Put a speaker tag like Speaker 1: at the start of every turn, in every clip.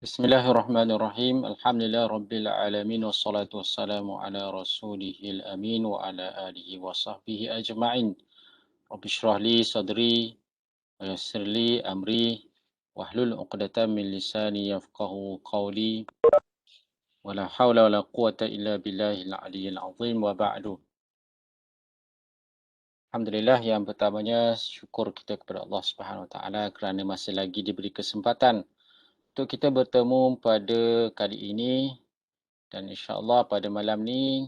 Speaker 1: Bismillahirrahmanirrahim. Alhamdulillah Rabbil Alamin. Wassalatu wassalamu ala rasulihil amin wa ala alihi wa sahbihi ajma'in. Rabbi syrah li sadri wa yassir li amri wahlul uqdatan min lisani yafqahu qawli wa la hawla wa la quwata illa billahil aliyyil azim wa ba'du. Alhamdulillah, yang pertamanya syukur kita kepada Allah Subhanahu wa taala kerana masih lagi diberi kesempatan untuk kita bertemu pada kali ini, dan insya-Allah pada malam ni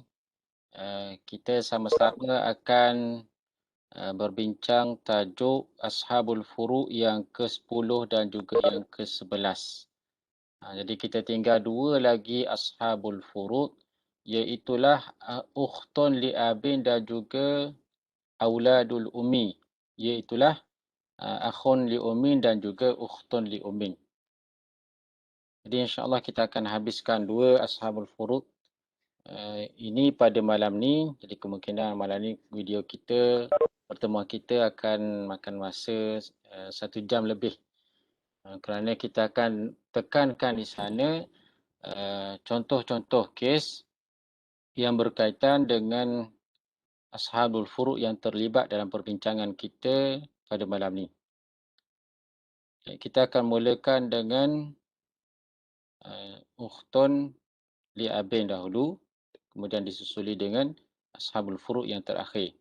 Speaker 1: kita sama-sama akan berbincang tajuk Ashabul Furu' yang ke-10 dan juga yang ke-11. Jadi kita tinggal dua lagi Ashabul Furu', iaitulah Ukhtun li Abin dan juga Auladul Ummi, iaitulah Akhun li Ummin dan juga Ukhtun li Ummin. Jadi insya-Allah kita akan habiskan dua Ashabul Furu' ini pada malam ni. Jadi kemungkinan malam ni video kita, pertemuan kita akan makan masa 1 jam lebih. Kerana kita akan tekankan di sana contoh-contoh kes yang berkaitan dengan Ashabul Furu' yang terlibat dalam perbincangan kita pada malam ni. Kita akan mulakan dengan Ukhtun li Abin dahulu, kemudian disusuli dengan Ashabul Furu' yang terakhir.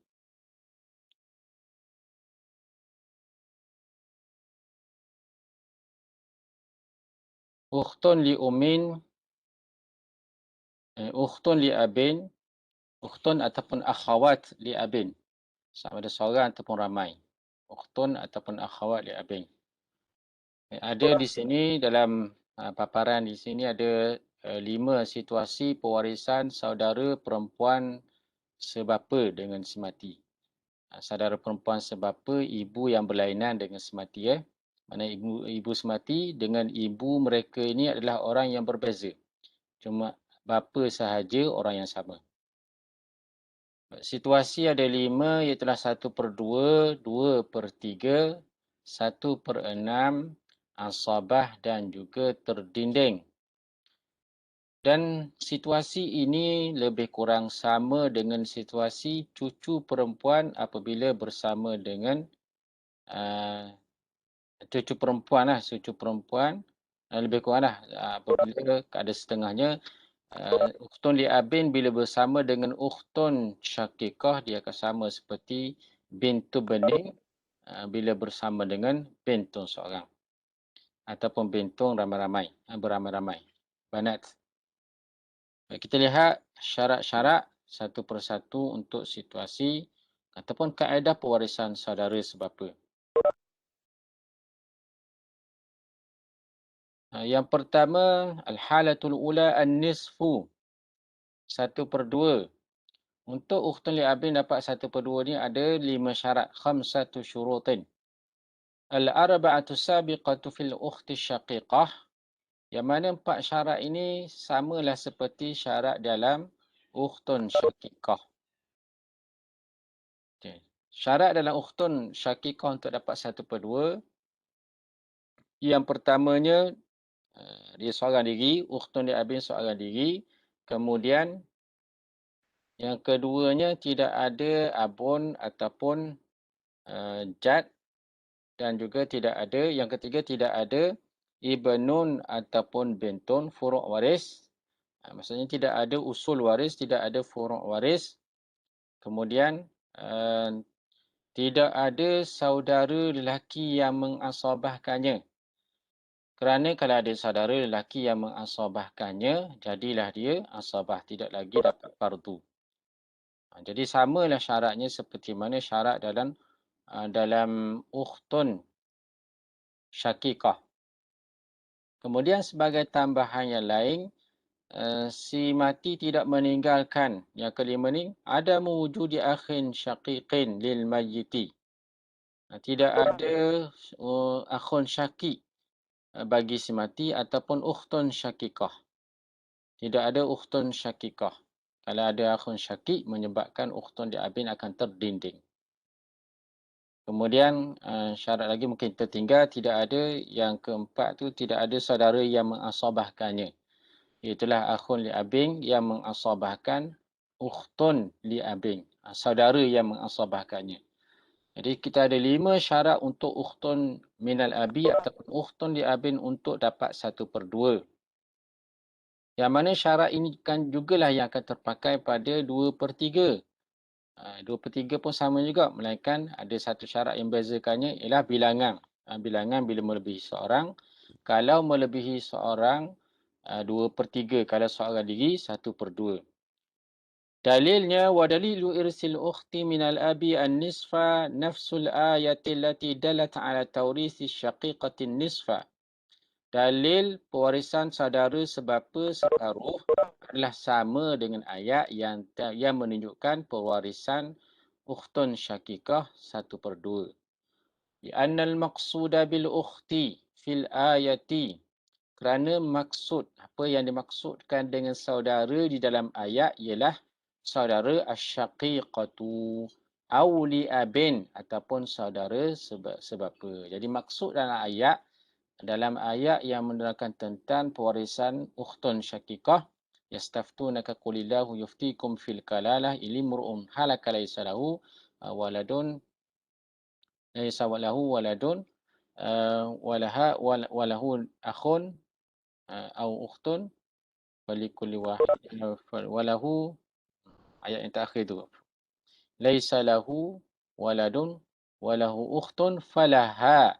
Speaker 1: Ukhtun li Ummin, Ukhtun li Abin, Ukhtun ataupun akhawat li Abin. Sama ada seorang ataupun ramai. Ukhtun ataupun akhawat li Abin. Ada di sini dalam paparan di sini ada 5 situasi pewarisan saudara perempuan sebapa dengan semati. Saudara perempuan sebapa, ibu yang berlainan dengan semati. Mana ibu semati dengan ibu mereka ini adalah orang yang berbeza. Cuma bapa sahaja orang yang sama. Situasi ada 5, iaitu 1/2, 2/3, 1/6, asabah dan juga terdinding. Dan situasi ini lebih kurang sama dengan situasi cucu perempuan apabila bersama dengan cucu perempuan lebih kurang apabila ada setengahnya. Ukhtun li Abin bila bersama dengan Ukhtun Syakikah, dia akan sama seperti bintu bening bila bersama dengan bintun seorang ataupun bintun ramai-ramai, beramai-ramai. Banat. Kita lihat syarat-syarat satu persatu untuk situasi ataupun kaedah pewarisan saudara sebapa. Yang pertama, al-halatul ula an-nisfu, 1/2. Untuk Ukhtun li Abin dapat 1/2 ni ada 5 syarat, khamsatu syurutin. Al-arba'atu sabiqatu fil ukhti syaqiqah, yang mana 4 syarat ini samalah seperti syarat dalam Ukhtun Syaqiqah. Okay. Syarat dalam Ukhtun Syaqiqah untuk dapat 1/2, yang pertamanya dia seorang diri, Ukhtun li Abin seorang diri. Kemudian yang keduanya tidak ada abun ataupun jad, dan juga tidak ada, yang ketiga tidak ada ibnun ataupun bintun furu' waris. Maksudnya tidak ada usul waris, tidak ada furu' waris. Kemudian tidak ada saudara lelaki yang mengasabahkannya. Kerana kalau ada saudara lelaki yang mengasabahkannya, jadilah dia asabah, tidak lagi dapat fardu. Jadi samalah syaratnya seperti mana syarat dalam Ukhtun Syaqiqah. Kemudian sebagai tambahan yang lain, si mati tidak meninggalkan, yang kelima ni, ada mewujudi akhin syaqiqin lil mayyiti. Tidak ada akhun syaqiq bagi si mati ataupun ukhtun syaqiqah. Tidak ada ukhtun syaqiqah. Kalau ada akhun syaqiq menyebabkan ukhtun li Abin akan terdinding. Kemudian syarat lagi mungkin tertinggal, tidak ada yang keempat tu, tidak ada saudara yang mengasabahkannya. Itulah akhun li abin yang mengasabahkan ukhtun li abin. Saudara yang mengasabahkannya. Jadi kita ada 5 syarat untuk ukhtun minal abi ataupun ukhtun li abin untuk dapat 1/2. Yang mana syarat ini kan jugalah yang akan terpakai pada 2/3. 2/3 pun sama juga, melainkan ada satu syarat yang membezakannya ialah bilangan. Bilangan bila melebihi seorang. Kalau melebihi seorang, 2/3. Kalau seorang diri, 1/2. Dalilnya, wadalilu irsil ukhti minal abi an-nisfa nafsul ayati allati dalat ala tawrisi syaqiqatin nisfa. Dalil pewarisan saudara sebapa separuh adalah sama dengan ayat yang menunjukkan pewarisan ukhtun syakikah 1/2. Li'annal maqsuda bil ukhti fil ayati. Kerana maksud, apa yang dimaksudkan dengan saudara di dalam ayat ialah saudara asyaqiqatu awli abin ataupun saudara sebapa. Jadi maksud dalam ayat yang menerangkan tentang pewarisan ukhtun syakikah, yastaftunaka qulillahu yuftikum fil kalalah ilimru'un halaka laysa lahu waladun waladun walahu akhun au ukhtun walikulli wahid walahu, ayat yang terakhir tu, laisa lahu waladun walahu ukhtun falaha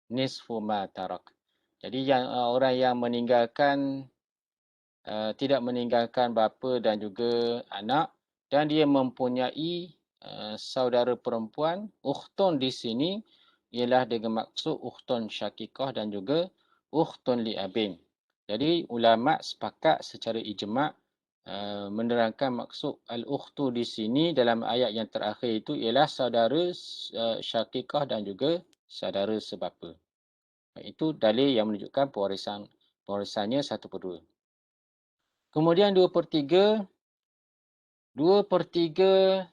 Speaker 1: nisfu ma tarak. Jadi yang orang yang meninggalkan tidak meninggalkan bapa dan juga anak, dan dia mempunyai saudara perempuan, ukhtun di sini ialah dengan maksud ukhtun syakikah dan juga ukhtun li abin. Jadi ulama sepakat secara ijma' menerangkan maksud al-ukhtu di sini dalam ayat yang terakhir itu ialah saudara syakikah dan juga saudara sebapa. Itu dalil yang menunjukkan pewarisannya 1/2. Kemudian 2/3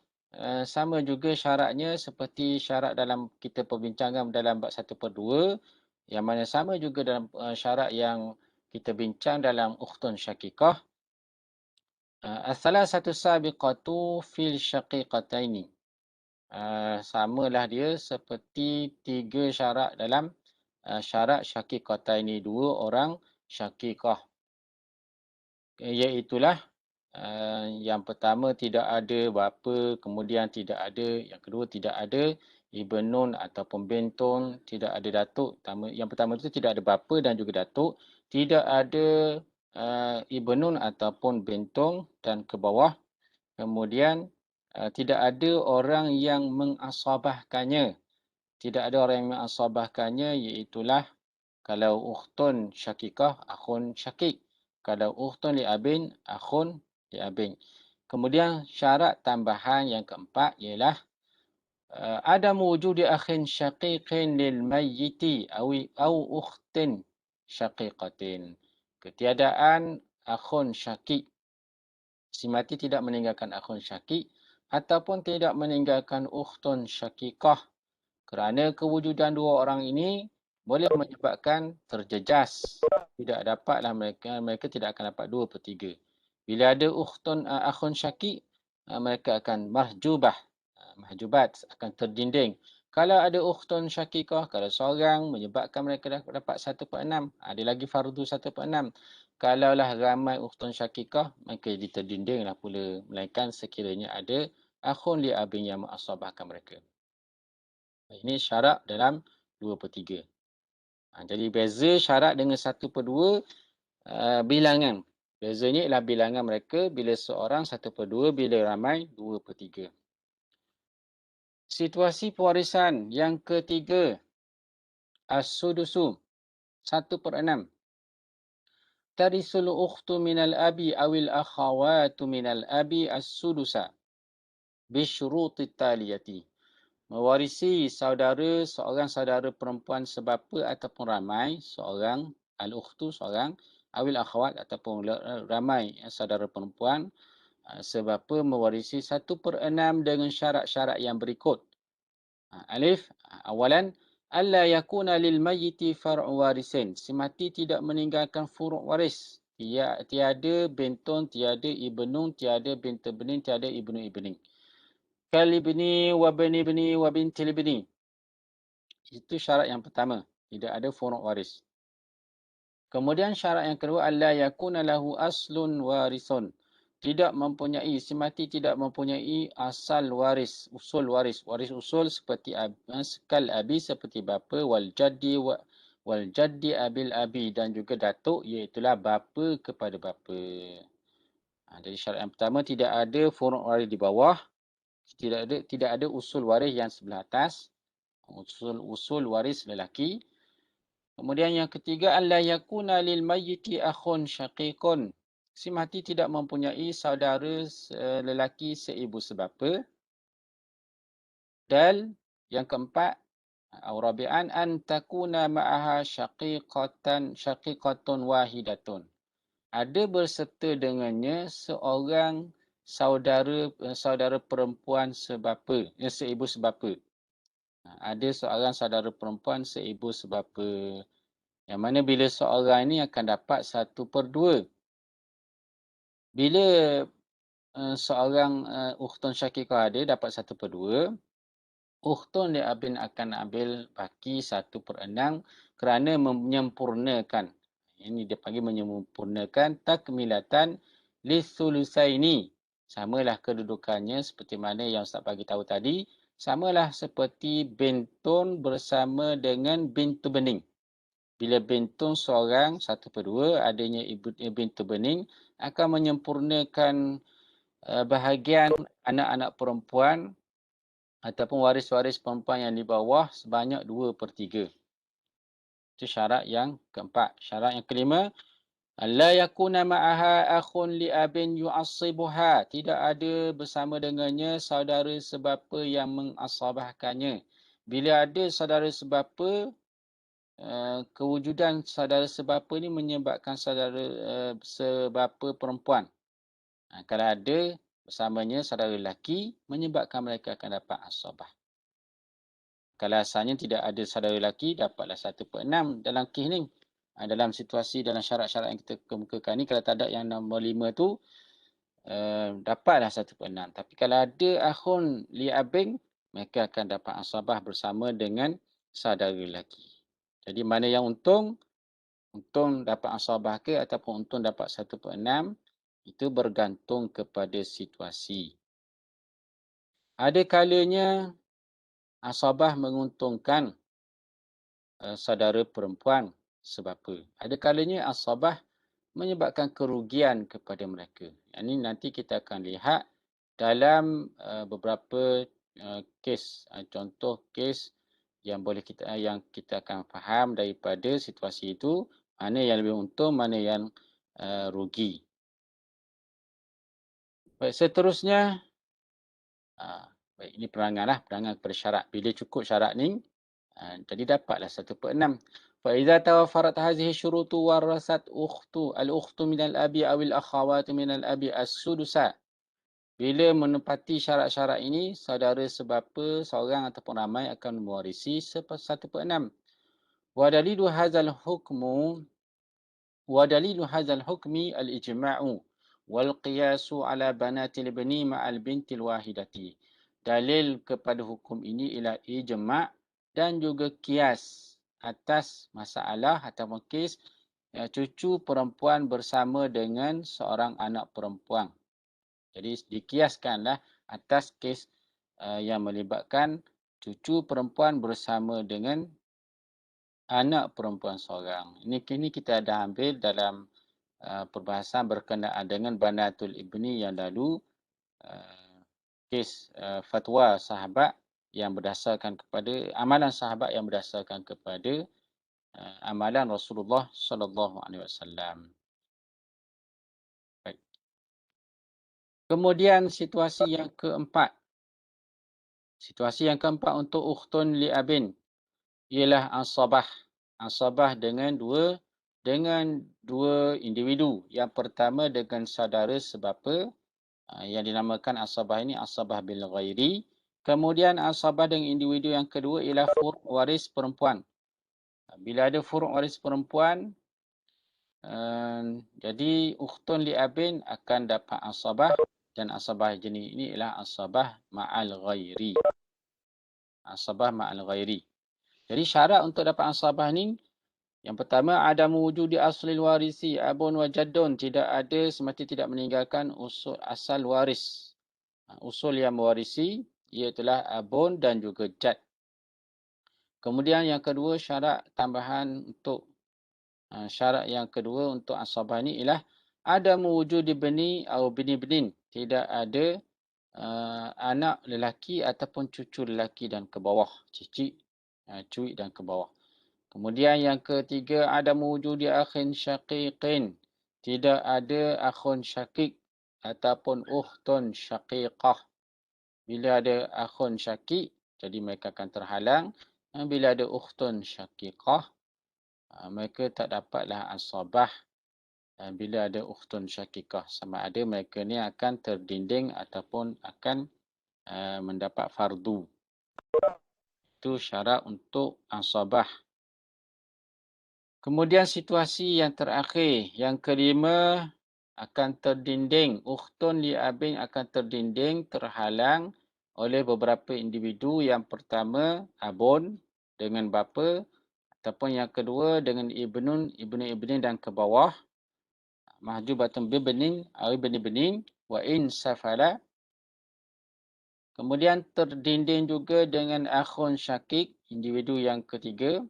Speaker 1: sama juga syaratnya seperti syarat dalam kita perbincangan dalam bab 1/2, yang mana sama juga dalam syarat yang kita bincang dalam ukhtun syakikah. As-salasatu sabiqatu fil syaqiqataini. Samalah dia seperti 3 syarat dalam syarat syaqiqataini, 2 orang syakikah. Iaitulah yang pertama tidak ada bapa, kemudian tidak ada, yang kedua tidak ada ibnun ataupun bintun, tidak ada datuk. Yang pertama itu tidak ada bapa dan juga datuk, tidak ada ibnun ataupun bintun, dan ke bawah kemudian tidak ada orang yang mengasabahkannya. Tidak ada orang yang mengasabahkannya, iaitulah kalau ukhtun syakikah, akhun syakik. Kalau ukhtun li abin, akhun li abin. Kemudian syarat tambahan yang keempat ialah adam wujudi akhin syaqiqin lil mayyiti au ukhtin syaqiqatin. Ketiadaan akhun syakik. Si mati tidak meninggalkan akhun syakik ataupun tidak meninggalkan ukhtun syakikah. Kerana kewujudan 2 orang ini boleh menyebabkan terjejas. Tidak dapatlah mereka tidak akan dapat 2/3. Bila ada akhun syakik, mereka akan mahjubat, akan terdinding. Kalau ada ukhtun syakikah, kalau seorang menyebabkan mereka dapat 1/6, ada lagi fardu 1/6. Kalaulah ramai ukhtun syakikah, maka jadi terdindinglah pula, melainkan sekiranya ada akhun li abin yang mengasabahkan mereka. Ini syarat dalam 2/3. Jadi beza syarat dengan 1/2 bilangan. Bezanya ialah bilangan mereka, bila seorang 1/2, bila ramai 2/3. Situasi pewarisan yang ketiga, as-sudusu, 1/6. Tarisul ukhtu minal abi awil akhawatu minal abi as-sudusa bisyuruti taliyati. Mewarisi seorang saudara perempuan sebapa ataupun ramai, seorang al-ukhtu, seorang awil akhawat ataupun ramai saudara perempuan sebapa mewarisi 1/6 dengan syarat-syarat yang berikut. Alif, awalan, alla yakuna lil mayyiti far'u warisin. Si mati tidak meninggalkan furu' waris. Tiada bintun, tiada ibnun, tiada bintu benin, tiada ibnu ibni. Kal ibni wa bani ibni wa bintil ibni. Itu syarat yang pertama. Tidak ada furu' waris. Kemudian syarat yang kedua, alla yakuna lahu aslun warisun. Tidak mempunyai, si mati tidak mempunyai asal waris, usul waris. Waris usul seperti sekal abi, seperti bapa, wal jaddi abil abi, dan juga datuk, iaitulah bapa kepada bapa. Jadi syarat yang pertama, tidak ada furu' waris di bawah, tidak ada usul waris yang sebelah atas, usul waris lelaki. Kemudian yang ketiga, alla yakuna lil mayyiti akhun syaqiqun. Si mati tidak mempunyai saudara lelaki seibu sebapa. Dan yang keempat, rabi'an an takuna ma'aha syaqiqatun wahidatun. Ada berserta dengannya seorang saudara perempuan seibu sebapa. Ada seorang saudara perempuan seibu sebapa. Yang mana bila seorang ini akan dapat 1/2. Bila seorang ukhtun syaqiqah ada dapat 1/2, ukhtun li abin akan ambil baki 1/6 kerana menyempurnakan. Ini dia panggil menyempurnakan takmilatan lisulusaini. Samalah kedudukannya seperti mana yang Ustaz bagi tahu tadi. Samalah seperti bintun bersama dengan bintu bening. Bila bintun seorang 1/2, adanya bintu bening akan menyempurnakan bahagian anak-anak perempuan ataupun waris-waris perempuan yang di bawah sebanyak 2/3. Itu syarat yang keempat. Syarat yang kelima, la yakuna ma'aha akhun li abin yu'assibuha. Tidak ada bersama dengannya saudara sebapa yang mengasabahkannya. Bila ada saudara sebapa, kewujudan saudara sebapa ini menyebabkan saudara sebapa perempuan. Kalau ada bersamanya saudara lelaki, menyebabkan mereka akan dapat asabah. Kalau asalnya tidak ada saudara lelaki, dapatlah 1/6 dalam kes ni. Dalam situasi, dalam syarat-syarat yang kita kemukakan ni, kalau tak ada yang nombor 5 tu, dapatlah 1/6. Tapi kalau ada akhun li abing, mereka akan dapat asabah bersama dengan saudara lelaki. Jadi mana yang untung? Untung dapat asabah ke ataupun untung dapat 1/6, itu bergantung kepada situasi. Ada kalanya asabah menguntungkan saudara perempuan sebapa. Ada kalanya asabah menyebabkan kerugian kepada mereka. Ini nanti kita akan lihat dalam beberapa kes, contoh kes yang kita akan faham daripada situasi itu, mana yang lebih untung, mana yang rugi. Baik, seterusnya, baik, ini perangan kepada syarat. Bila cukup syarat ni, jadi dapatlah 1/6. فإذا توفرت هذه الشروط ورثت الأخت من الأب أو الأخوات من الأب السدس. Bila menepati syarat-syarat ini, saudara sebapa seorang ataupun ramai akan mewarisi 1/6. ودليل هذا الحكم الإجماع والقياس على بنات الابن مع البنت الواحدة. Dalil kepada hukum ini ialah ijma' dan juga kias atas masalah ataupun kes cucu perempuan bersama dengan seorang anak perempuan. Jadi dikiaskanlah atas kes yang melibatkan cucu perempuan bersama dengan anak perempuan seorang. Ini kita dah ambil dalam perbahasan berkenaan dengan banatul ibni yang lalu, kes fatwa sahabat yang berdasarkan kepada amalan sahabat yang berdasarkan kepada amalan Rasulullah sallallahu alaihi wasallam. Baik. Kemudian situasi yang keempat. Situasi yang keempat untuk ukhtun li abin ialah asabah. Asabah dengan dua individu. Yang pertama dengan saudara sebapa, yang dinamakan asabah ini asabah bil ghairi. Kemudian asabah dengan individu yang kedua ialah furu' waris perempuan. Bila ada furu' waris perempuan, jadi ukhtun li abin akan dapat asabah, dan asabah jenis ini ialah asabah ma'al ghairi. Asabah ma'al ghairi. Jadi syarat untuk dapat asabah ni, yang pertama, adamu wujudi aslil warisi abun wa jaddun. Tidak ada semati tidak meninggalkan usul asal waris. Usul yang mewarisi ialah abun dan juga jad. Kemudian yang kedua, syarat tambahan untuk syarat yang kedua untuk asabah ni ialah adamu wujudi bani atau bini-benin. Tidak ada anak lelaki ataupun cucu lelaki dan ke bawah. Cicit, cuik dan ke bawah. Kemudian yang ketiga, adamu wujudi akhin syaqiqin. Tidak ada akhun syakik ataupun ukhtun syaqiqah. Bila ada akhun syakik, jadi mereka akan terhalang. Bila ada ukhtun syaqiqah, mereka tak dapatlah asabah. Bila ada ukhtun syakikah, sama ada mereka ni akan terdinding ataupun akan mendapat fardu. Itu syarat untuk asabah. Kemudian situasi yang terakhir, yang kelima, akan terdinding. Ukhtun li abin akan terdinding, terhalang oleh beberapa individu. Yang pertama, abun dengan bapa. Ataupun yang kedua, dengan ibnun, ibnu-ibnin dan ke bawah. Mahjubatun bibenin, benih-benih, wa in safala. Kemudian terdinding juga dengan akhun syakik, individu yang ketiga.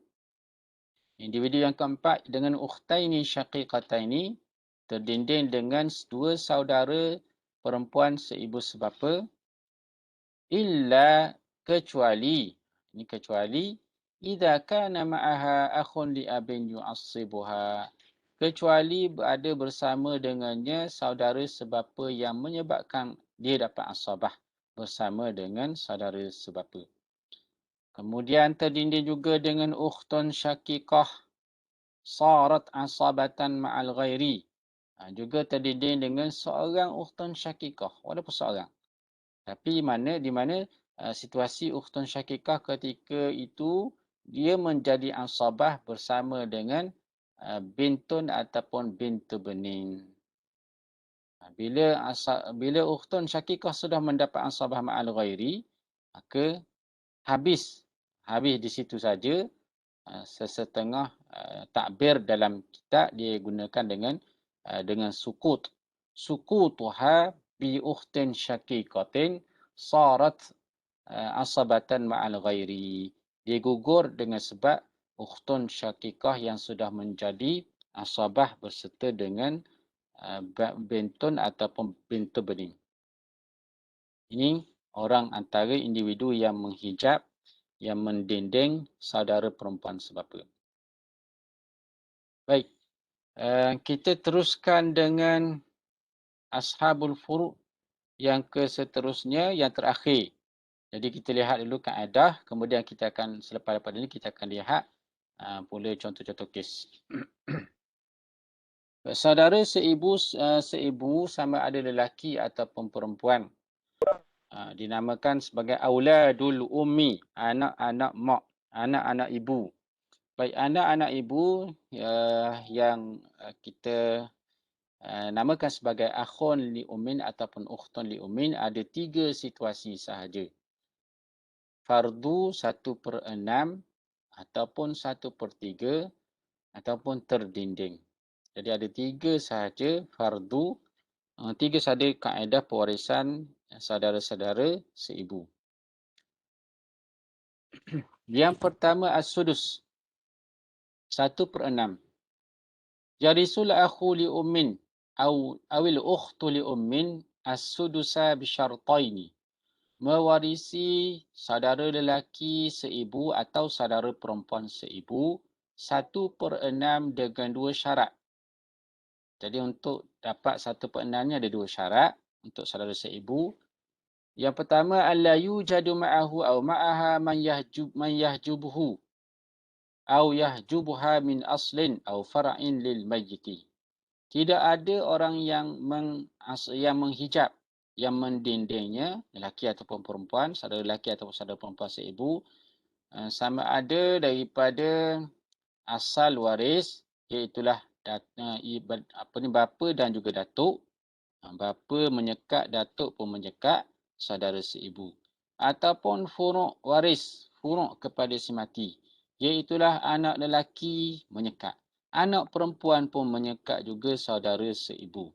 Speaker 1: Individu yang keempat, dengan ukhtaini syaqiqataini, terdinding dengan dua saudara perempuan seibu sebapa, illa kecuali, ini kecuali, idza kana ma'aha akhun li abin yu'assibuha, kecuali ada bersama dengannya saudara sebapa yang menyebabkan dia dapat asabah bersama dengan saudara sebapa. Kemudian terdinding juga dengan ukhtun syaqiqah, sarat asabatan ma'al ghairi. Juga terdinding dengan seorang ukhtun syaqiqah, walaupun seorang. Tapi di mana situasi ukhtun syaqiqah ketika itu dia menjadi asabah bersama dengan bintun ataupun bintu benin. Bila ukhtun syaqiqah sudah mendapat asabah ma'al ghairi, maka habis di situ saja. Sesetengah takbir dalam kitab dia gunakan dengan sukut. Sukutuha bi ukhtin syaqiqatin sarat asabatan ma'al ghairi. Dia gugur dengan sebab ukhtun syaqiqah yang sudah menjadi asabah berserta dengan bintun ataupun bintu bening. Ini orang antara individu yang menghijab, yang mendinding saudara perempuan sebapa. Baik, kita teruskan dengan ashabul furu' yang seterusnya, yang terakhir. Jadi kita lihat dulu kaedah, kemudian kita akan selepas daripada ini kita akan lihat pula contoh-contoh kes. Saudara seibu sama ada lelaki ataupun perempuan. Dinamakan sebagai auladul ummi, anak-anak mak, anak-anak ibu. Baik, anak-anak ibu yang kita namakan sebagai akhun li ummin ataupun ukhtun li ummin, ada 3 situasi sahaja. Fardu 1/6 ataupun 1/3 ataupun terdinding. Jadi ada 3 sahaja fardu, 3 sahaja kaedah pewarisan saudara-saudara seibu. Yang pertama as-sudus, 1/6. Jarisul akhu li ummin awil ukhtu li ummin as-sudusa bisyartaini. Mewarisi saudara lelaki seibu atau saudara perempuan seibu 1/6 dengan 2 syarat. Jadi untuk dapat 1/6-nya ada 2 syarat untuk saudara seibu. Yang pertama, alla yujadu ma'ahu aw ma'aha man yahjubuhu aw yahjubuha min aslin aw far'in lil mayyiti. Tidak ada orang yang menghijab yang mendindingnya, lelaki ataupun perempuan, saudara lelaki ataupun saudara perempuan seibu, sama ada daripada asal waris, iaitulah bapa dan juga datuk. Bapa menyekat, datuk pun menyekat, saudara seibu. Ataupun furuk waris, furuk kepada si mati. Iaitulah anak lelaki menyekat. Anak perempuan pun menyekat juga saudara seibu.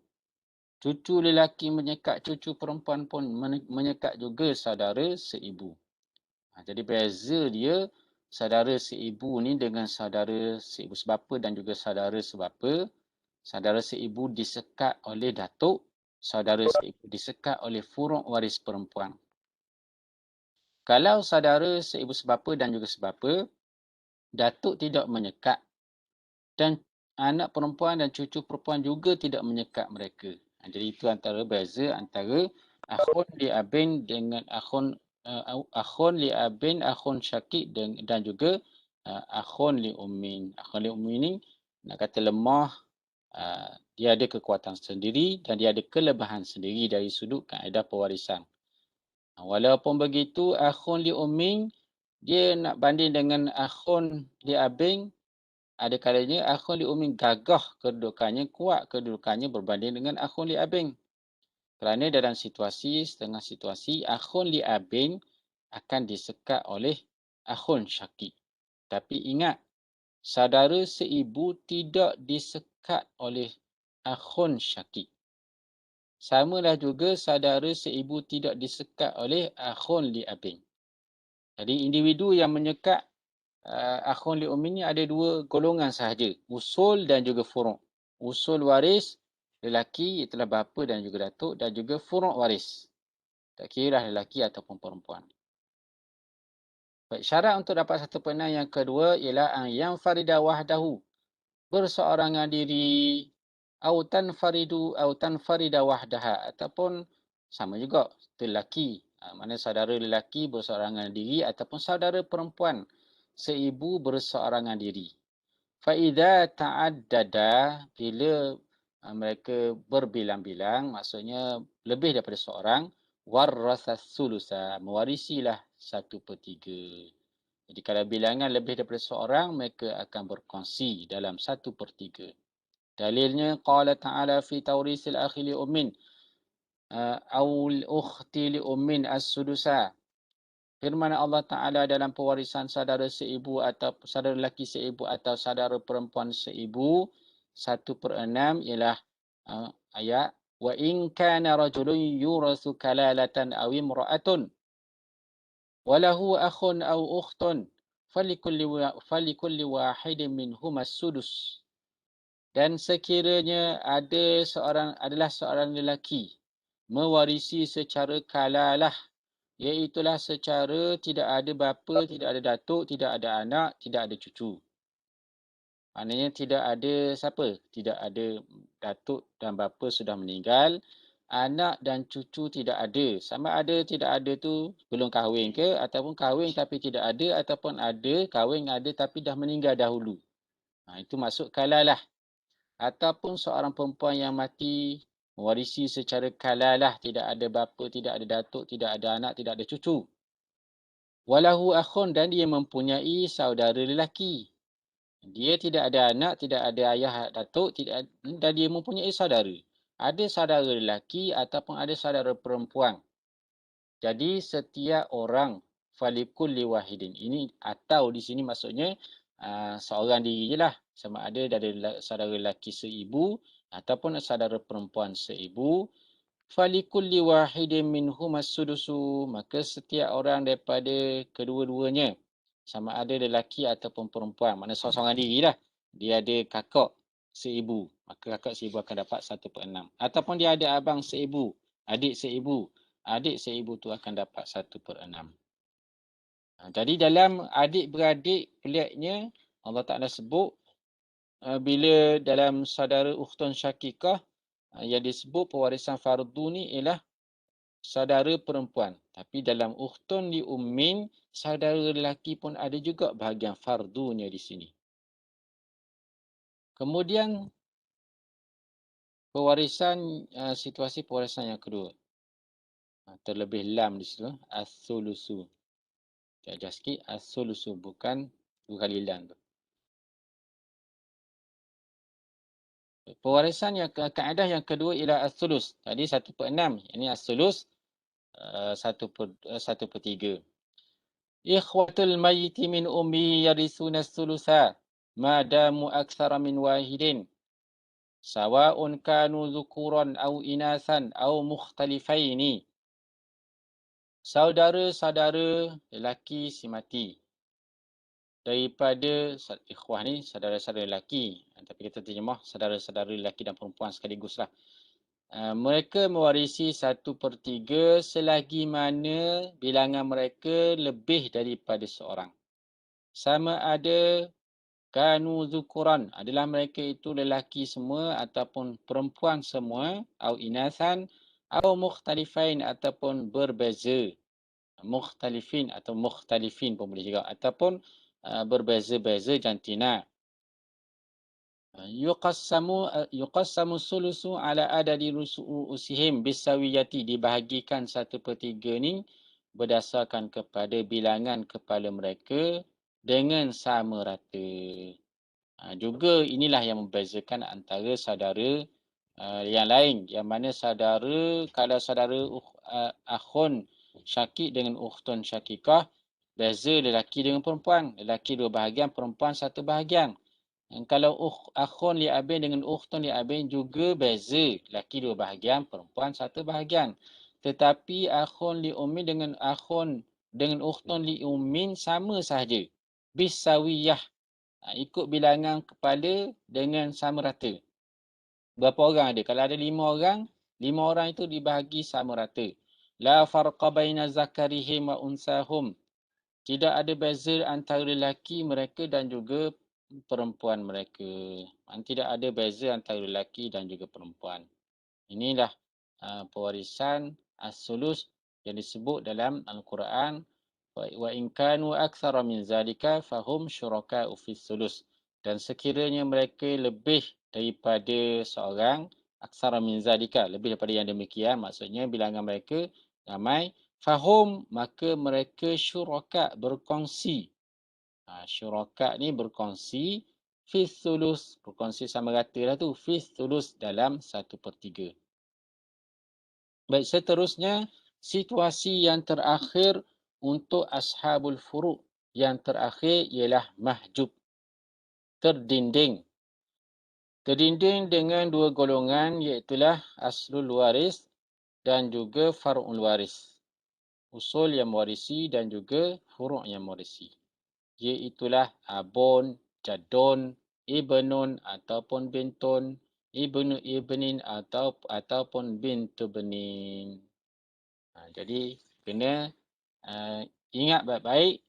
Speaker 1: Cucu lelaki menyekat, cucu perempuan pun menyekat juga saudara seibu. Jadi beza dia saudara seibu ni dengan saudara seibu sebapa dan juga saudara sebapa. Saudara seibu disekat oleh datuk, saudara seibu disekat oleh furuk waris perempuan. Kalau saudara seibu sebapa dan juga sebapa, datuk tidak menyekat dan anak perempuan dan cucu perempuan juga tidak menyekat mereka. Jadi itu antara beza antara akhun li abin dengan akhun li abin, akhun syakik dan juga akhun li ummin. Akhun li ummin ni nak kata lemah, dia ada kekuatan sendiri dan dia ada kelebihan sendiri dari sudut kaedah pewarisan. Walaupun begitu, akhun li ummin dia nak banding dengan akhun li abin, ada kalanya akhun li ummin gagah kedudukannya, kuat kedudukannya berbanding dengan akhun li abin. Kerana dalam setengah situasi, akhun li abin akan disekat oleh akhun syakik. Tapi ingat, saudara seibu tidak disekat oleh akhun syakik. Samalah juga saudara seibu tidak disekat oleh akhun li abin. Jadi individu yang menyekat akhun li ummin ni ada dua golongan sahaja, usul dan juga furuk. Usul waris lelaki itulah bapa dan juga datuk, dan juga furuk waris. Tak kira lelaki ataupun perempuan. Baik, syarat untuk dapat 1/6 yang kedua ialah yang farida wahdahu, berseorangan diri, au tanfarida wahdaha, ataupun sama juga lelaki. Mana saudara lelaki berseorangan diri ataupun saudara perempuan seibu berseorangan diri. Faida ta'addada, bila mereka berbilang-bilang, maksudnya lebih daripada seorang, warrasas sulusa, mewarisilah 1/3. Jadi kalau bilangan lebih daripada seorang, mereka akan berkongsi dalam 1/3. Dalilnya, qala ta'ala fi tawrisil akhi li ummin, awul ukhti li ummin as-sudusa. Firman Allah Ta'ala dalam pewarisan saudara seibu atau saudara lelaki seibu atau saudara perempuan seibu, 1/6 ialah ayat wa in kana rajulun yurasu kalalatan aw imra'atun walahu akhun aw ukhtun falikulli wahidin minhum as-sudus. Dan sekiranya adalah seorang lelaki mewarisi secara kalalah, iaitulah secara tidak ada bapa, tidak ada datuk, tidak ada anak, tidak ada cucu. Maknanya tidak ada siapa? Tidak ada datuk dan bapa sudah meninggal. Anak dan cucu tidak ada. Sama ada tidak ada tu belum kahwin ke, ataupun kahwin tapi tidak ada, ataupun ada, kahwin ada tapi dah meninggal dahulu. Itu maksud kalalah. Ataupun seorang perempuan yang mati mewarisi secara kalalah, tidak ada bapa, tidak ada datuk, tidak ada anak, tidak ada cucu. Walahu akhun, dan dia mempunyai saudara lelaki. Dia tidak ada anak, tidak ada ayah datuk, dan dia mempunyai saudara. Ada saudara lelaki ataupun ada saudara perempuan. Jadi setiap orang falikul liwahidin. Ini atau di sini maksudnya seorang diri je lah. Sama ada dari saudara lelaki seibu ataupun saudara perempuan seibu. Falikulli wahidin minhum as-sudusu, maka setiap orang daripada kedua-duanya, sama ada lelaki ataupun perempuan, maknanya seorang-seorang diri lah, dia ada kakak seibu, maka kakak seibu akan dapat 1/6. Ataupun dia ada abang seibu, adik seibu tu akan dapat 1/6. Jadi dalam adik-beradik peliknya, Allah Ta'ala sebut bila dalam saudara ukhtun syakikah, yang disebut pewarisan fardu ni ialah saudara perempuan. Tapi dalam ukhtun li ummin, saudara lelaki pun ada juga bahagian fardunya di sini. Kemudian situasi pewarisan yang kedua. Terlebih lam di situ. As-sulusu. Jajah sikit. As-sulusu. Bukan dua kali lam tu. Pewarisan yang kaedah yang kedua ialah as-sulus. Tadi 1/6. Ini as-sulus 1/3. Ikhwatul mayyiti min ummi yarisuna as-sulusa. Madamu aktsara min wahidin. Sawa'un kanu zukuran au inasan au mukhtalifaini. Saudara-saudara lelaki si mati. Daripada ikhwah ni saudara-saudara lelaki. Tapi kita terjemah saudara-saudara lelaki dan perempuan sekaligus lah. Mereka mewarisi 1/3 selagi mana bilangan mereka lebih daripada seorang. Sama ada kanu zukuran, adalah mereka itu lelaki semua ataupun perempuan semua, au inasan, au mukhtalifain ataupun berbeza. Mukhtalifin atau mukhtalifin pun boleh juga, ataupun berbeza-beza jantina. Yuqassamu sulusu ala adadi rusu'usihim bisawiyati, dibahagikan 1/3 ni berdasarkan kepada bilangan kepala mereka dengan sama rata. Juga inilah yang membezakan antara saudara yang lain, yang mana saudara, kalau saudara akhun syakik dengan ukhtun syakikah, beza lelaki dengan perempuan. Lelaki 2 bahagian, perempuan 1 bahagian. Kalau akhun li abin dengan ukhtun li abin juga beza. Lelaki 2 bahagian, perempuan 1 bahagian. Tetapi akhun li ummin dengan akhun dengan ukhtun li ummin sama sahaja. Bisawiyah. Ikut bilangan kepala dengan sama rata. Berapa orang ada? Kalau ada 5 orang, 5 orang itu dibahagi sama rata. La farqa baina zakarihim wa unsahum. Tidak ada beza antara lelaki mereka dan juga perempuan mereka. Tidak ada beza antara lelaki dan juga perempuan. Inilah pewarisan as-sulus yang disebut dalam Al-Quran. Wa in kanu aktsara min zalika fahum syuraka'u fis sulus. Dan sekiranya mereka lebih daripada seorang, aksara min zalika, lebih daripada yang demikian, maksudnya bilangan mereka ramai, fahum, maka mereka syuraka, berkongsi. Syuraka ni berkongsi fis sulus, berkongsi sama rata lah tu, fis sulus dalam 1/3. Baik, seterusnya situasi yang terakhir untuk ashabul furu'. Yang terakhir ialah mahjub, terdinding. Terdinding dengan 2 golongan, iaitulah aslul waris dan juga far'ul waris. Usul yang mewarisi dan juga furu' yang mewarisi. Iaitulah abun, jadun, ibnun ataupun bintun, ibnu ibnin ataupun bintu benin. Jadi kena ingat baik-baik,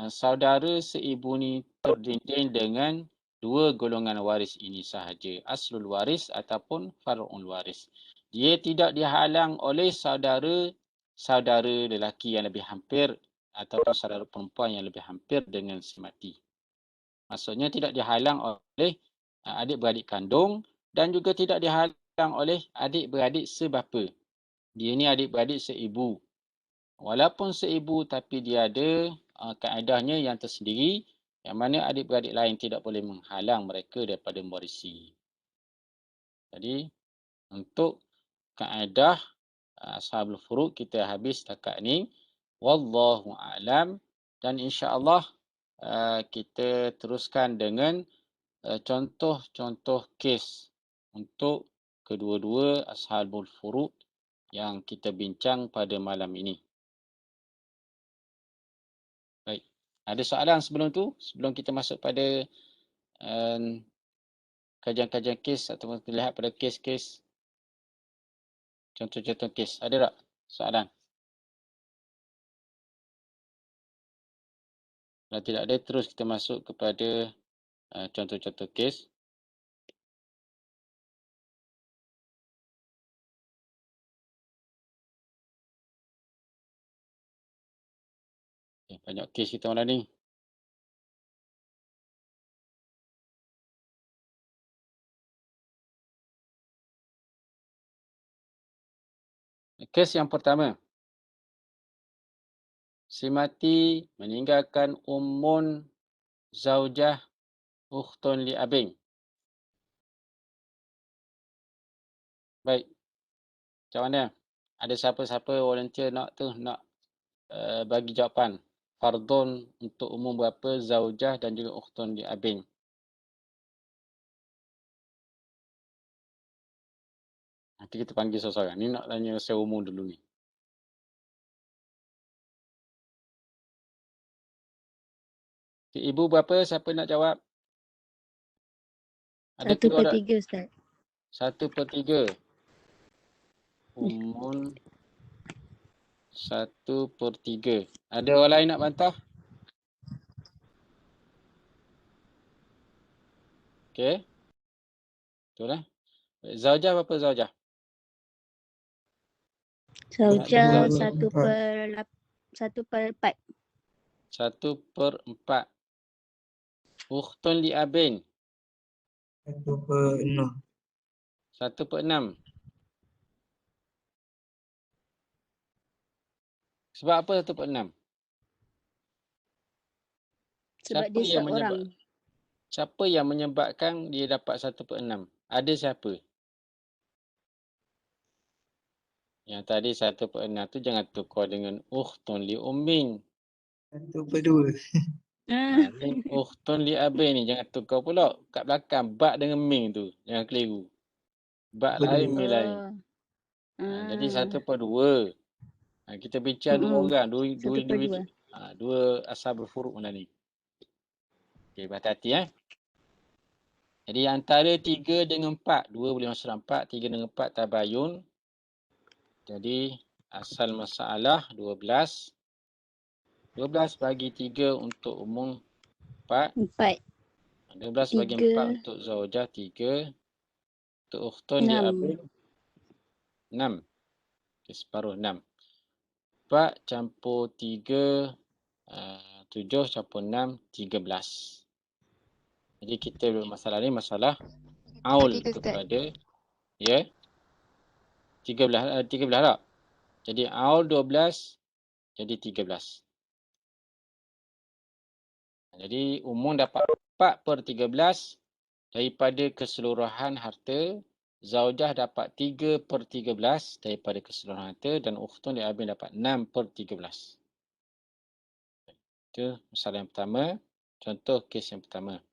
Speaker 1: saudara seibu ni terdinding dengan 2 golongan waris ini sahaja, aslul waris ataupun far'ul waris. Dia tidak dihalang oleh saudara lelaki yang lebih hampir ataupun saudara perempuan yang lebih hampir dengan si mati. Maksudnya tidak dihalang oleh adik-beradik kandung dan juga tidak dihalang oleh adik-beradik sebapa. Dia ni adik-beradik seibu. Walaupun seibu tapi dia ada kaedahnya yang tersendiri, yang mana adik-beradik lain tidak boleh menghalang mereka daripada mewarisi. Jadi untuk kaedah ashabul furu' kita habis setakat ni. Wallahu a'lam. Dan insya-Allah kita teruskan dengan contoh-contoh kes untuk kedua-dua ashabul furu' yang kita bincang pada malam ini. Baik. Ada soalan sebelum tu? Sebelum kita masuk pada kajian-kajian kes ataupun kita lihat pada kes-kes, contoh-contoh kes. Ada tak soalan? Kalau tidak ada, terus kita masuk kepada contoh-contoh kes. Banyak kes kita malam ni. Kes yang pertama. Si mati meninggalkan ummun, zaujah, ukhtun li abin. Baik, macam mana? Ada siapa-siapa volunteer nak bagi jawapan. Fardun untuk umum berapa, zaujah dan juga ukhtun li abin. Nanti kita panggil seorang-seorang. Ni nak tanya secara umum dulu ni. Ibu berapa? Siapa nak jawab? Ada
Speaker 2: 1/3 Ustaz.
Speaker 1: 1/3. Umum 1/3. Ada orang lain nak bantah? Okey. Betul lah. Zaujah berapa zaujah?
Speaker 2: Zaujah
Speaker 3: 1/4.
Speaker 2: 1/4.
Speaker 1: 1/4. Ukhtun li abin
Speaker 3: 1/6.
Speaker 1: 1/6. Sebab apa 1/6?
Speaker 2: Sebab dia seorang.
Speaker 1: Siapa yang menyebabkan dia dapat 1/6? Ada siapa? Yang tadi 1/6 tu jangan tukar dengan ukhtun li ummin.
Speaker 3: 1/2.
Speaker 1: Ni ukhtun li abin ni jangan tukar pula. Kat belakang ba dengan min tu. Jangan keliru. Ba lain, min lain. Jadi 1/2. Kita bincang dua orang. Dua asal berfuruk mana ni. Okey, berhati-hati Jadi antara 3 dengan 4. 2 boleh masuk dalam 4. 3 dengan 4 tabayun. Jadi asal masalah 12. 12 bagi 3 untuk umum 4. 12 bagi 4 untuk zaujah 3. Untuk ukhtun li abin 6. Okay, separuh 6. 4 campur 3, 7 campur 6, 13. Jadi kita masalah ni masalah aul kepada 13 tak? Jadi aul 12 jadi 13. Jadi umum dapat 4/13 daripada keseluruhan harta. Zaujah dapat 3/13 daripada keseluruhan harta dan ukhtun li abin dapat 6/13. Itu masalah yang pertama. Contoh kes yang pertama.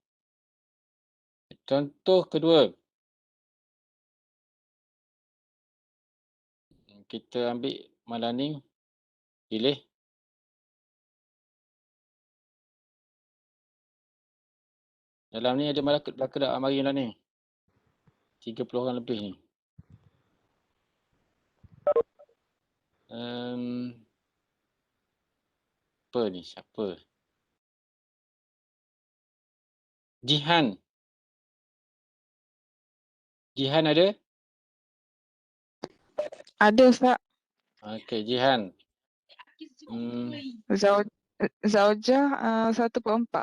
Speaker 1: Contoh kedua. Kita ambil malam ni. Pilih. Dalam ni ada belaka tak mari lah ni. 30 orang lebih ni. Apa ni? Siapa? Jihan. Jihan ada?
Speaker 4: Ada Ustaz.
Speaker 1: Okey, Jihan.
Speaker 4: Zaujah 1/4.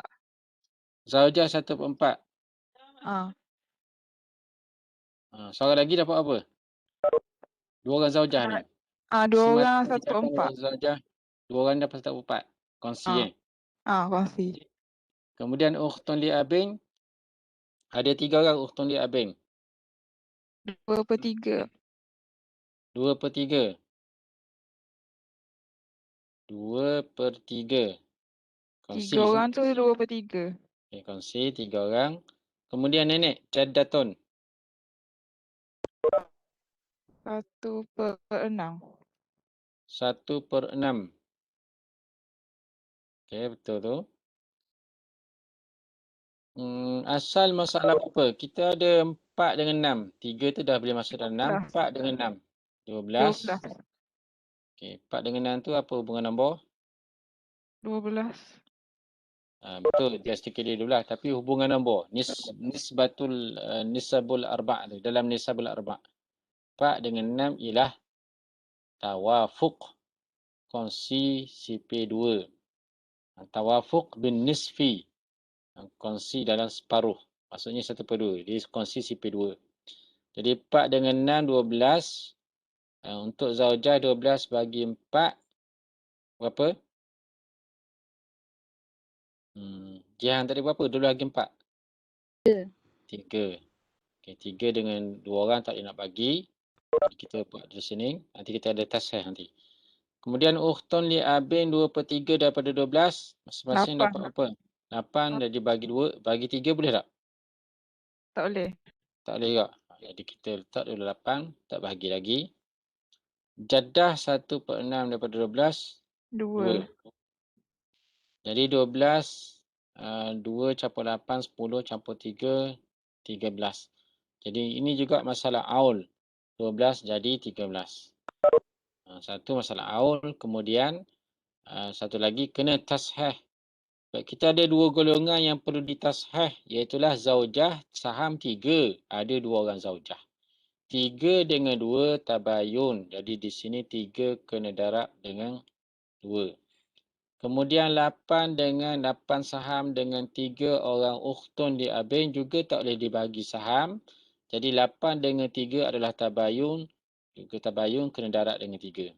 Speaker 1: Zaujah 1/4. Seorang lagi dapat apa? 2 orang zaujah ni.
Speaker 4: 2 orang 1/4.
Speaker 1: Zaujah, 2 orang dapat 1/4. Kongsi
Speaker 4: Kongsi.
Speaker 1: Kemudian ukhtun li abin. Ada 3 orang ukhtun li abin.
Speaker 4: 2/3.
Speaker 1: 2/3. 2/3. Kongsi
Speaker 4: 3 orang tu 2/3.
Speaker 1: Okay, kongsi 3 orang. Kemudian nenek, jaddatun.
Speaker 4: 1/6.
Speaker 1: 1/6. Okey, betul tu. Asal masalah apa? Kita ada 4 dengan 6. 3 tu dah boleh masuk dalam 6. 4 dengan 6. 12. Okey, 4 dengan 6 tu apa hubungan nombor?
Speaker 4: 12.
Speaker 1: Betul, dia sedikit dia 12. Tapi hubungan nombor. Nisabul arba' tu. Dalam nisabul arba'. 4 dengan 6 ialah tawafuq. Kongsi CP2. Tawafuq bin nisfi. Kongsi dalam separuh. Maksudnya 1/2. Dia kongsi CP2. Jadi 4 dengan 6, 12. Untuk zaujah 12 bagi 4. Berapa? Jihan tadi berapa? 2 bagi 4? 3. Okey, 3 dengan 2 orang tak boleh nak bagi. Jadi kita buat di sini. Nanti kita ada tasih nanti. Kemudian ukhtun li abin 2/3 daripada 12. Masing-masing
Speaker 4: 8.
Speaker 1: dapat berapa? 8 dah dibagi 2. Bagi 3 boleh tak?
Speaker 4: Tak boleh.
Speaker 1: Tak boleh juga. Jadi kita letak dulu 8. Tak bahagi lagi. Jaddah 1/6 daripada 12. 2.
Speaker 4: 2.
Speaker 1: Jadi 12, 2 campur 8, 10 campur 3, 13. Jadi ini juga masalah aul. 12 jadi 13. Satu masalah aul. Kemudian satu lagi kena tasheh. Kita ada 2 golongan yang perlu ditasheh. Iaitulah zaujah, saham 3. Ada 2 orang zaujah. 3 dengan 2 tabayun. Jadi di sini 3 kena darab dengan 2. Kemudian 8 dengan 8 saham dengan 3 orang ukhtun di abin juga tak boleh dibagi saham. Jadi 8 dengan 3 adalah tabayun. Juga tabayun kena darab dengan 3.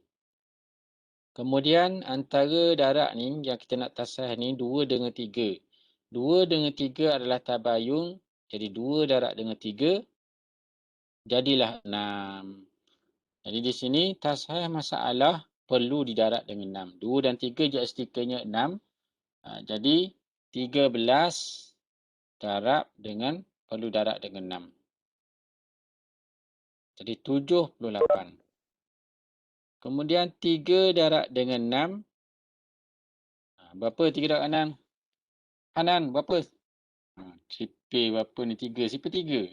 Speaker 1: Kemudian antara darab ni yang kita nak tasah ni 2 dengan 3. 2 dengan 3 adalah tabayun. Jadi 2 darab dengan 3 jadilah 6. Jadi di sini tasah masalah perlu didarab dengan 6. 2 dan 3 jadi stikernya 6. Jadi 13 darab dengan perlu darab dengan 6. Jadi 78. Kemudian 3 darab dengan 6. Berapa 3 darab dengan 6? Hanan, berapa? Sipir berapa ni 3? Sipir 3.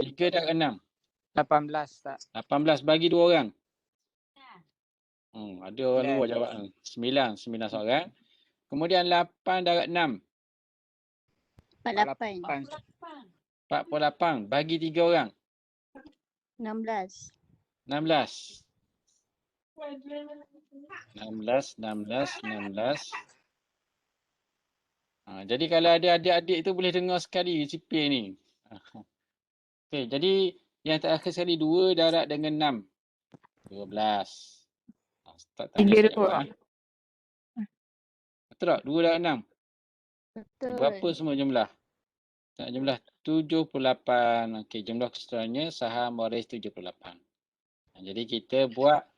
Speaker 1: 3 darab dengan 6.
Speaker 3: 18 tak?
Speaker 1: 18 bagi 2 orang. Ada orang luar jawab. 9 seorang. Kemudian 8 darab 6.
Speaker 2: 48.
Speaker 1: 48 bagi 3 orang.
Speaker 2: 16.
Speaker 1: 16. 16. Jadi kalau ada adik-adik tu boleh dengar sekali sipir ni. Okey, jadi yang terakhir sekali 2 darab dengan 6. 12. Tak tanya
Speaker 4: 3
Speaker 1: saya jawab.
Speaker 4: 2.
Speaker 1: Betul tak? 2 darab 6.
Speaker 2: Betul.
Speaker 1: Berapa semua jumlah? Tak jumlah 78. Okey, jumlah keseluruhannya saham waris 78. Jadi kita buat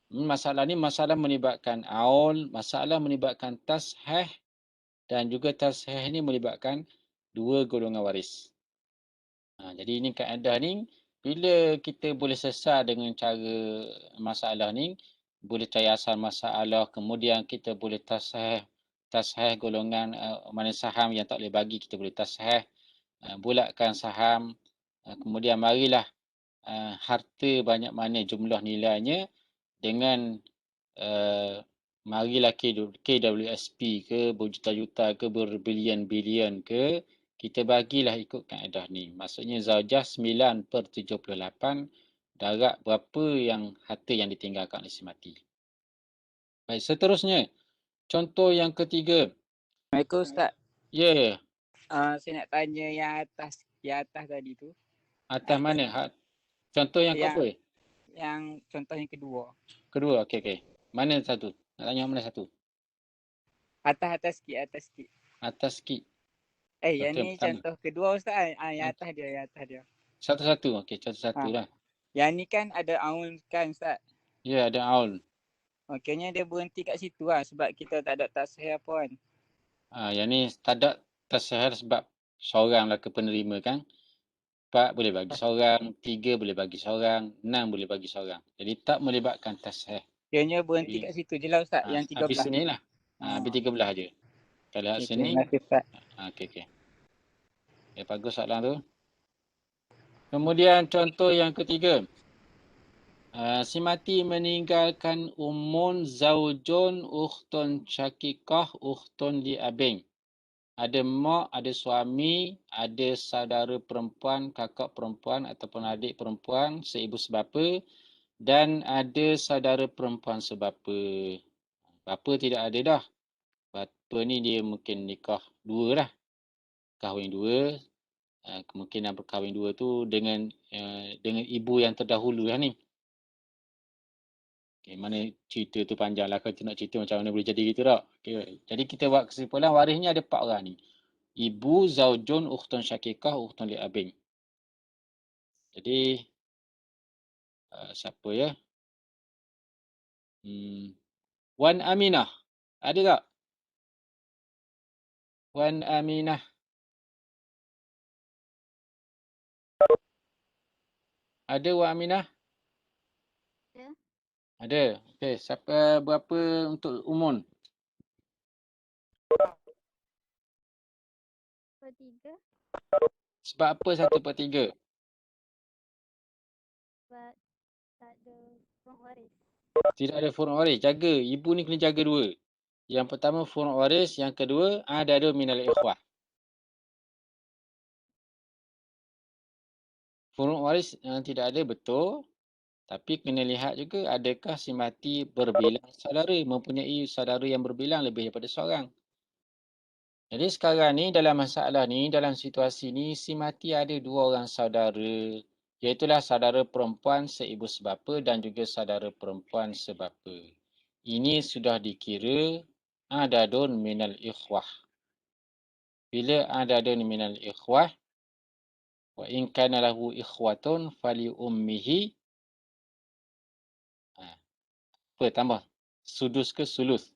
Speaker 1: masalah ni masalah melibatkan aul, masalah melibatkan tasheh dan juga tasheh ni melibatkan 2 golongan waris. Jadi ini kaedah ni bila kita boleh sesar dengan cara masalah ni, boleh cari asal masalah, kemudian kita boleh tasheh golongan mana saham yang tak boleh bagi, kita boleh tasheh, bulatkan saham, kemudian marilah harta banyak mana jumlah nilainya dengan marilah KWSP ke, berjuta-juta ke, berbilion-bilion ke, kita bagilah ikut kaedah ni. Maksudnya zaujah 9/78 darab berapa yang harta yang ditinggalkan oleh si mati. Baik, seterusnya. Contoh yang ketiga.
Speaker 3: Assalamualaikum Ustaz.
Speaker 1: Ya.
Speaker 3: Saya nak tanya yang atas tadi tu.
Speaker 1: Atas mana? Contoh yang apa?
Speaker 3: Yang contoh yang kedua.
Speaker 1: Kedua, okey. Mana satu? Nak tanya mana satu?
Speaker 3: Atas sikit.
Speaker 1: Atas sikit.
Speaker 3: Yang ni contoh kedua Ustaz. Yang atas dia.
Speaker 1: Satu-satu. Okey, satu-satu lah.
Speaker 3: Yang ni kan ada aul kan Ustaz?
Speaker 1: Ya, ada aul.
Speaker 3: Okeynya dia berhenti kat situ lah sebab kita tak ada tasih apa kan.
Speaker 1: Yang ni tak ada tasih sebab seorang lah ke penerima kan. 4 boleh bagi seorang, 3 boleh bagi seorang, 6 boleh bagi seorang. Jadi tak melibatkan tasih.
Speaker 3: Kiranya berhenti kat situ je lah Ustaz, yang 13.
Speaker 1: Habis sini lah. Habis 13 je. Kalau kat sini.
Speaker 3: Terima kasih Ustaz.
Speaker 1: Okey. Bagus soalan tu. Kemudian contoh yang ketiga. Si mati meninggalkan ummun, zaujun, ukhtun syakikah, ukhtun li abin. Ada mak, ada suami, ada saudara perempuan, kakak perempuan ataupun adik perempuan, seibu sebapa, dan ada saudara perempuan sebapa. Bapa tidak ada dah. Bapa ni dia mungkin nikah 2 dah. Kahwin 2. Kemungkinan berkahwin 2 tu dengan ibu yang terdahulu lah ni. Okay, mana cerita tu panjang lah. Kalau nak cerita macam mana boleh jadi gitu tak? Okay. Jadi kita buat kesimpulan warisnya ada 4 orang ni. Ibu, zaujun, ukhtun syakikah, ukhtun li'abin. Jadi, siapa ya? Wan Aminah. Ada tak? Wan Aminah. Ada Wan Aminah?
Speaker 2: Ada.
Speaker 1: Ada. Okey, siapa berapa untuk Umun?
Speaker 2: 1/3.
Speaker 1: Sebab apa 1/3?
Speaker 2: Sebab tak ada orang waris.
Speaker 1: Tidak ada furuk waris. Jaga. Ibu ni kena jaga dua. Yang pertama furuk waris, yang kedua adadu minal ikhwah. Furuk waris yang tidak ada betul. Tapi kena lihat juga adakah si mati berbilang saudara, mempunyai saudara yang berbilang lebih daripada seorang. Jadi sekarang ni dalam masalah ni, dalam situasi ni, si mati ada 2 orang saudara. Iaitulah saudara perempuan seibu sebapa dan juga saudara perempuan sebapa. Ini sudah dikira adadun minal ikhwah. Bila adadun minal ikhwah, wa in kana lahu ikhwatun fali ummihi. Apa tambah? Sudus ke sulus?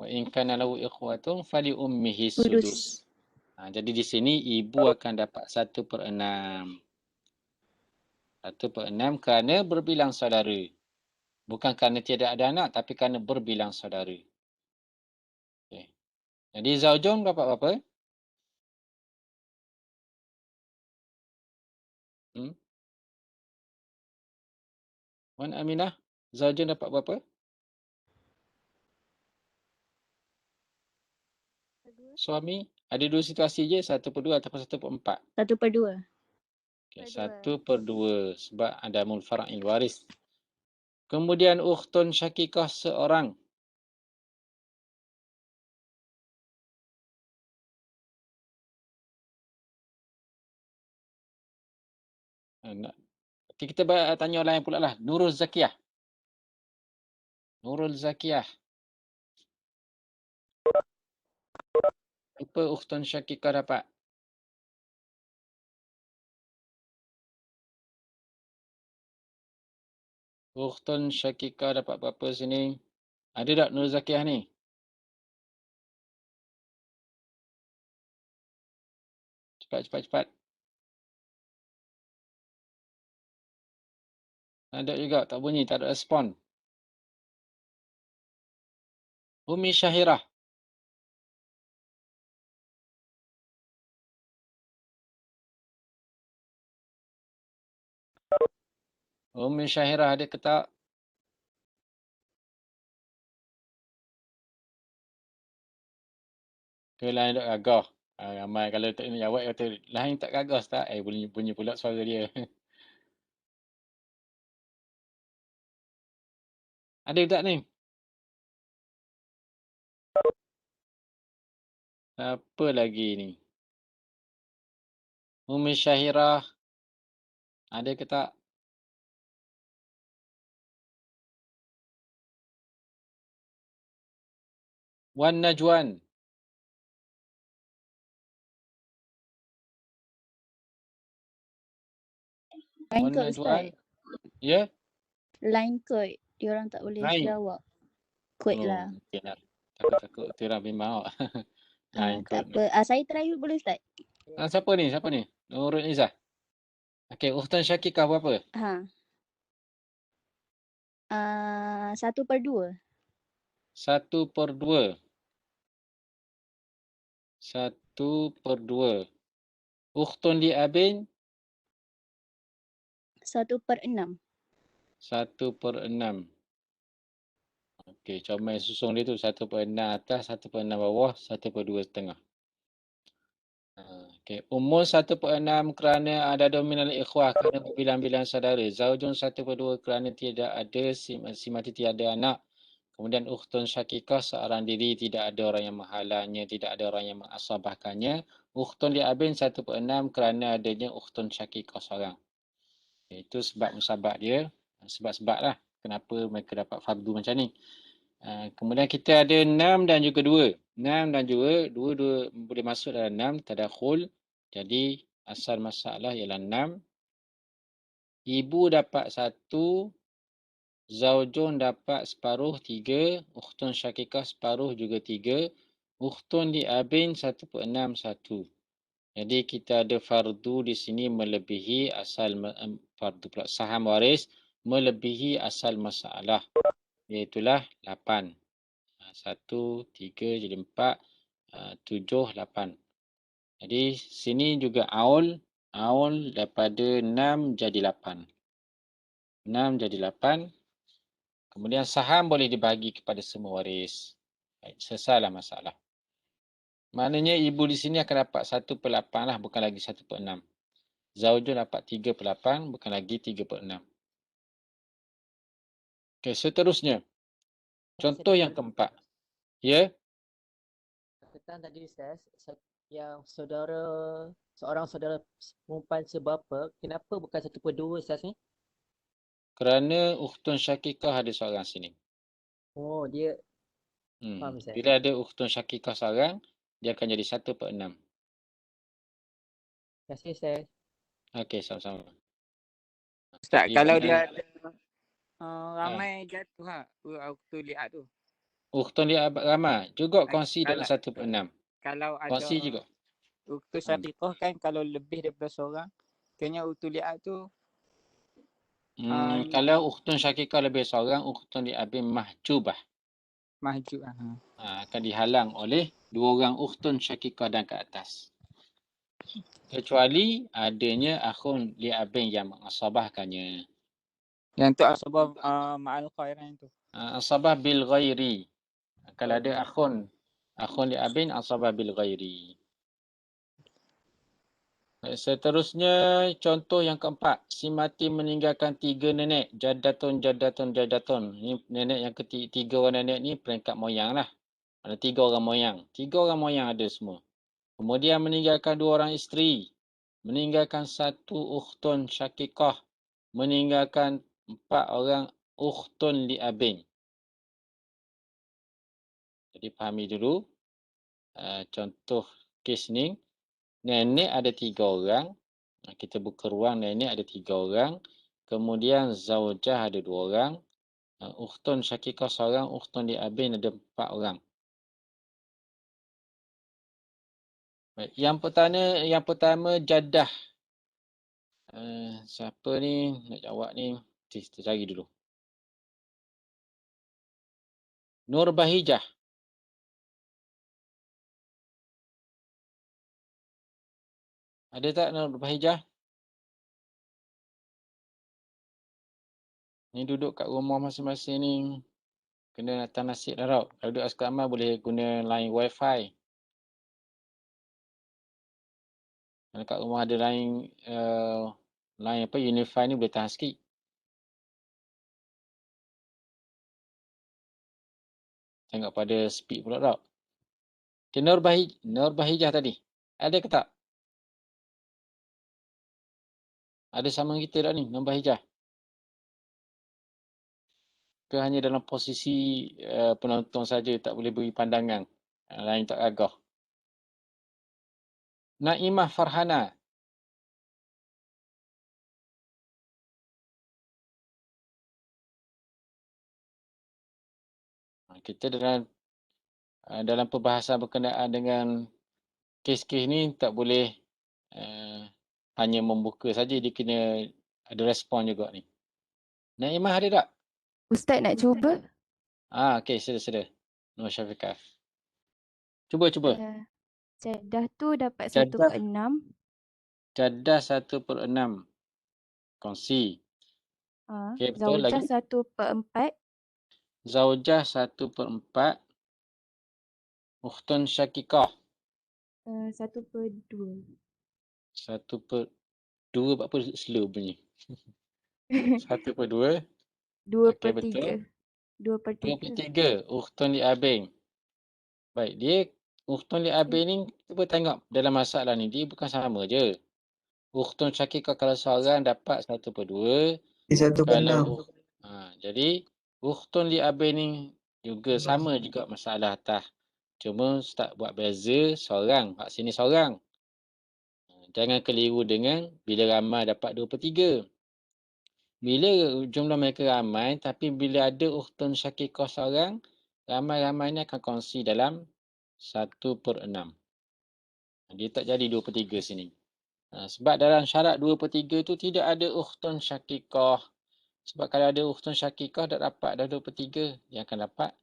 Speaker 1: Wa in kana lahu ikhwatun fali ummihi sudus. Jadi di sini ibu akan dapat 1/6. 1/6 kerana berbilang saudara. Bukan kerana tiada ada anak, tapi kerana berbilang saudara. Okay. Jadi zaujun dapat berapa? Wan Aminah, zaujun dapat berapa?
Speaker 2: 1/2.
Speaker 1: Suami, ada 2 situasi je, 1/2 ataupun 1/4.
Speaker 2: 1/2.
Speaker 1: Okay, 1/2 sebab ada mulfara'il waris. Kemudian ukhtun syakikah seorang. Nanti kita tanya orang lain pula lah. Nurul Zakiyah. Nurul Zakiyah. Apa ukhtun syakikah dapat? Ukhtun syakikah dapat berapa sini? Ada tak Nurul Zakiyah ni? Cepat. Ada juga, tak bunyi, tak ada respon. Umi Syahirah. Umi Syahirah ada ke tak? Ke lain tak gagah? Ramai kalau tak ni jawab kata lain tak gagah tak? Bunyi pula suara dia. Ada tak ni? Apa lagi ni? Umi Syahirah. Ada ke tak? Wan Najwan.
Speaker 2: Lain
Speaker 1: Wan
Speaker 2: kot
Speaker 1: Najwan.
Speaker 2: Ustaz.
Speaker 1: Ya?
Speaker 2: Lain kot. Diorang tak boleh
Speaker 1: Lain.
Speaker 2: jawab. Kot lah.
Speaker 1: Mungkin lah. Takut tu orang bimbang. Lain
Speaker 2: Tak
Speaker 1: kot.
Speaker 2: apa. Saya try boleh Ustaz?
Speaker 1: Siapa ni? Nurul Izzah. Okey, Ukhtun Syakikah berapa?
Speaker 2: 1/2.
Speaker 1: 1/2. 1/2. Ukhtun li abin?
Speaker 2: 1/6.
Speaker 1: 1/6. Okey, comel susung dia tu 1/6 atas, 1/6 bawah, 1/2 setengah. Okey, umur 1/6 kerana ada dominal ikhwah kerana berbilang-bilang saudara. Zaujun 1/2 kerana tidak ada si mati tiada anak. Kemudian ukhtun syakikah seorang diri, tidak ada orang yang menghalangnya, tidak ada orang yang mengasabahkannya. Ukhtun li abin 1/6 kerana adanya ukhtun syakikah seorang. Itu sebab musabak dia. Sebab-sebab lah. kenapa mereka dapat fardu macam ni. Kemudian kita ada 6 dan juga 2. 6 dan juga 2 boleh masuk dalam 6 tadakhul. Jadi asal masalah ialah 6. Ibu dapat 1, zaujun dapat separuh 3, ukhtun syakikah separuh juga 3, ukhtun li abin 1/6 1. Jadi kita ada fardu di sini melebihi asal fardu pula saham waris melebihi asal masalah, iaitulah 8. 1, 3 jadi 4, 7, 8. Jadi sini juga aul daripada 6 jadi 8. 6 jadi 8. Kemudian saham boleh dibagi kepada semua waris. Baik, selesailah masalah. Maknanya ibu di sini akan dapat 1/8 lah, bukan lagi 1/6. Zaujun dapat 3/8, bukan lagi 3/6. Okey, seterusnya. Contoh yang keempat. Ya?
Speaker 5: Katakan tadi Ustaz, yang seorang saudara perempuan sebapa, kenapa bukan 1/2 Ustaz ni?
Speaker 1: Kerana ukhtun syakikah ada seorang sini.
Speaker 5: Oh, dia faham Ustaz.
Speaker 1: Bila ada ukhtun syakikah seorang, dia akan jadi 1/6.
Speaker 5: Terima kasih Ustaz.
Speaker 1: Okey, sama-sama.
Speaker 3: Ustaz,
Speaker 1: Jadi
Speaker 3: kalau
Speaker 1: mana-
Speaker 3: dia ada ramai jatuh waktu liat tu.
Speaker 1: ukhtun dia ramai. Juga kongsi dalam
Speaker 3: Kalau-
Speaker 1: 1/6.
Speaker 3: Kalau ada
Speaker 1: Kongsi juga.
Speaker 3: uktu syaqiqah kan kalau lebih daripada seorang, kena uktu liat tu
Speaker 1: Kalau ukhtun syakikah lebih seorang, ukhtun li abin mahjubah.
Speaker 3: mahjub.
Speaker 1: Akan dihalang oleh 2 orang ukhtun syakikah dan ke atas. Kecuali adanya akhun li abin yang mengasabahkannya.
Speaker 3: Yang tu asbab ma'al khairan tu.
Speaker 1: Asabah bil ghairi. Kalau ada akhun li abin asabah bil ghairi. Seterusnya contoh yang keempat. Si mati meninggalkan 3 nenek. Jaddatun. Ini nenek yang ketiga orang nenek ni peringkat moyang lah. Ada 3 orang moyang. 3 orang moyang ada semua. Kemudian meninggalkan 2 orang isteri. Meninggalkan 1 ukhtun syakikah. Meninggalkan 4 orang ukhtun li abin. Jadi fahami dulu contoh kes ni. Nenek ada 3 orang. Kita buka ruang nenek ada 3 orang. Kemudian zaujah ada 2 orang. Ukhtun syakikah seorang. Ukhtun li abin ada 4 orang. Baik. Yang pertama jaddah. Siapa ni nak jawab ni? Kita cari dulu. Nur Bahijah. Ada tak Nur Bahijah? Ni duduk kat rumah masing-masing ni. Kena datang nasib dah tau. Kalau duduk asrama boleh guna line wifi. Kalau kat rumah ada line Unify ni boleh tahan sikit. Tengok pada speed pula tau. Okay, Nur Bahijah tadi. Ada ke tak? Ada sama kita tak ni, Nur Bahijah? Ke hanya dalam posisi penonton saja tak boleh beri pandangan. Lain tak gagah. Naimah Farhana. Kita dalam perbahasan berkenaan dengan kes-kes ni tak boleh hanya membuka saja, dia kena ada respon juga ni. Naimah ada tak?
Speaker 4: Ustaz nak cuba?
Speaker 1: Okey, sedia. Nur Syafiqah. Cuba.
Speaker 4: Jaddah tu dapat
Speaker 1: Jaddah.
Speaker 4: 1/6.
Speaker 1: Jaddah 1/6. Kongsi. Okey, betul
Speaker 4: Zaujah
Speaker 1: lagi.
Speaker 4: 1/4.
Speaker 1: Zaujah 1/4. Ukhtun syakikah.
Speaker 4: 1/2.
Speaker 1: 1/2 apa slow bunyi. 1/2.
Speaker 4: 2/3.
Speaker 1: Betul.
Speaker 4: 2/3.
Speaker 1: 2/3. Ukhtun li abin. Baik, dia ukhtun li abin ni cuba tengok dalam masalah ni dia bukan sama je. Ukhtun syakikah kalau seorang dapat 1/2.
Speaker 6: 1/6.
Speaker 1: Jadi ukhtun li abin ni juga sama juga masalah atas. Cuma Ustaz buat beza seorang, kat sini seorang. Jangan keliru dengan bila ramai dapat 2/3. Bila jumlah mereka ramai, tapi bila ada ukhtun syakikah seorang, ramai-ramai ni akan kongsi dalam 1/6. Dia tak jadi 2/3 sini. Sebab dalam syarat 2/3 tu tidak ada ukhtun syakikah. Sebab kalau ada ukhtun syakikah tak dapat dah 2/3. Dia akan dapat,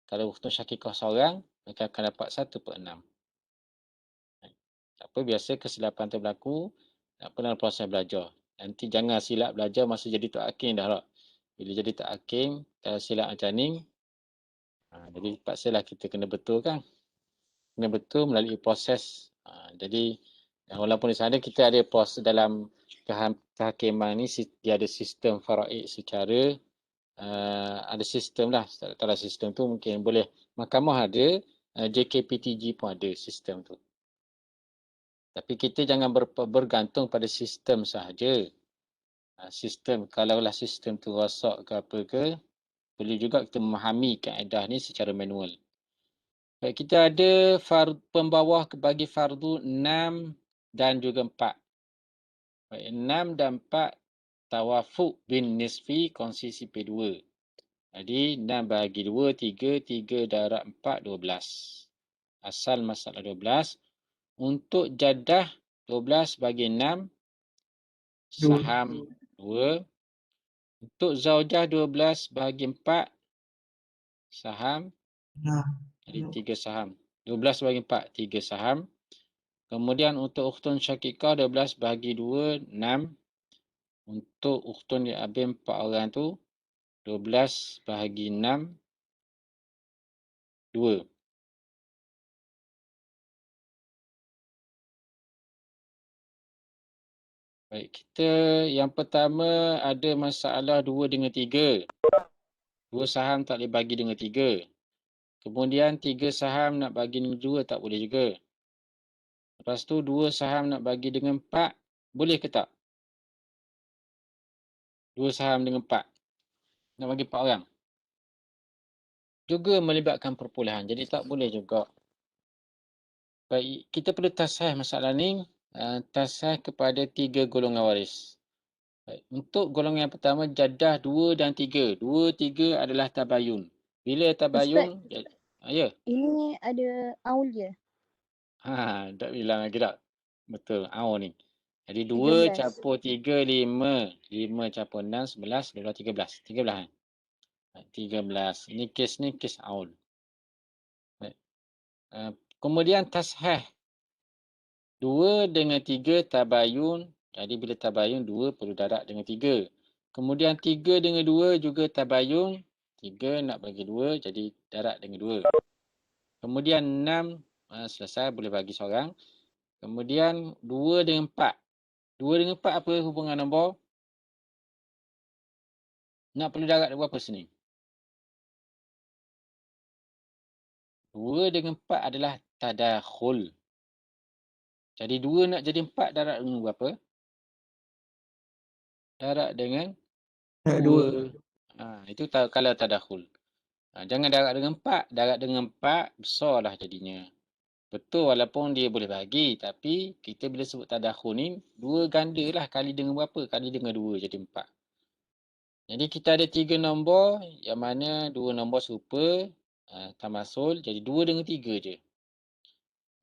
Speaker 1: kalau ukhtun syakikah seorang, mereka akan dapat 1/6. Tak apa, biasa kesilapan tu berlaku. Tak apa dalam proses belajar. Nanti jangan silap belajar masa jadi tok hakim dah lah. Bila jadi tok hakim, kalau silap macam ni, jadi paksalah kita kena betul kan. Kena betul melalui proses. Jadi walaupun di sana kita ada proses dalam kehakiman ni, dia ada sistem faraid secara ada sistem lah. Kalau sistem tu mungkin boleh. Mahkamah ada, JKPTG pun ada sistem tu. Tapi kita jangan bergantung pada sistem sahaja. Sistem, kalaulah sistem tu rosak ke apa ke, perlu juga kita memahami kaedah ni secara manual. Baik, kita ada pembawah bagi fardu 6 dan juga 4. Baik, 6 dan 4 tawafuk bin nisfi kongsi CP2. Jadi 6 bagi 2, 3, 3 darab 4, 12. Asal masalah 12. Untuk jadah 12 bagi 6, saham 2. Untuk zaujah 12 bagi 4, saham. Jadi 3 saham. 12 bagi 4, 3 saham. Kemudian untuk ukhtun syakikah 12 bagi 2, 6. Untuk ukhtun li abin 4 orang tu, 12 bagi 6, 2. Baik, kita yang pertama ada masalah 2 dengan 3. 2 saham tak boleh bagi dengan 3. Kemudian 3 saham nak bagi dengan 2 tak boleh juga. Lepas tu 2 saham nak bagi dengan 4, boleh ke tak? 2 saham dengan 4. Nak bagi 4 orang. Juga melibatkan perpuluhan. Jadi tak boleh juga. Baik, kita perlu tasahih masalah ni. Tasahih kepada 3 golongan waris. Baik, untuk golongan yang pertama, jadah 2 dan 3. 2, 3 adalah tabayun. Bila tabayun? Ya.
Speaker 2: Ini ada aul je.
Speaker 1: Tak bilang lagi tak? Betul, aul ni. Jadi 2
Speaker 2: 13.
Speaker 1: campur 3, 5. 5 campur 6, 11, 12, 13. 13 kan? 13. Ini kes ni kes aul. Baik. Kemudian tasheh. 2 dengan 3 tabayun. Jadi bila tabayun 2 perlu darab dengan 3. Kemudian 3 dengan 2 juga tabayun. 3 nak bagi 2 jadi darab dengan 2. Kemudian 6 selesai boleh bagi seorang. Kemudian 2 dengan 4. 2 dengan 4 apa hubungan nombor? Nak perlu darab berapa sini? 2 dengan 4 adalah tadakhul. Jadi 2 nak jadi 4 darab dengan berapa? Darab dengan 2. Itu kalau tadakhul. Jangan darab dengan 4. Darab dengan 4 besarlah jadinya. Betul walaupun dia boleh bagi. Tapi kita bila sebut tadakhul ni 2 ganda lah. Kali dengan berapa? Kali dengan 2 jadi 4. Jadi kita ada 3 nombor. Yang mana 2 nombor serupa. Tamasul. Jadi 2 dengan 3 je.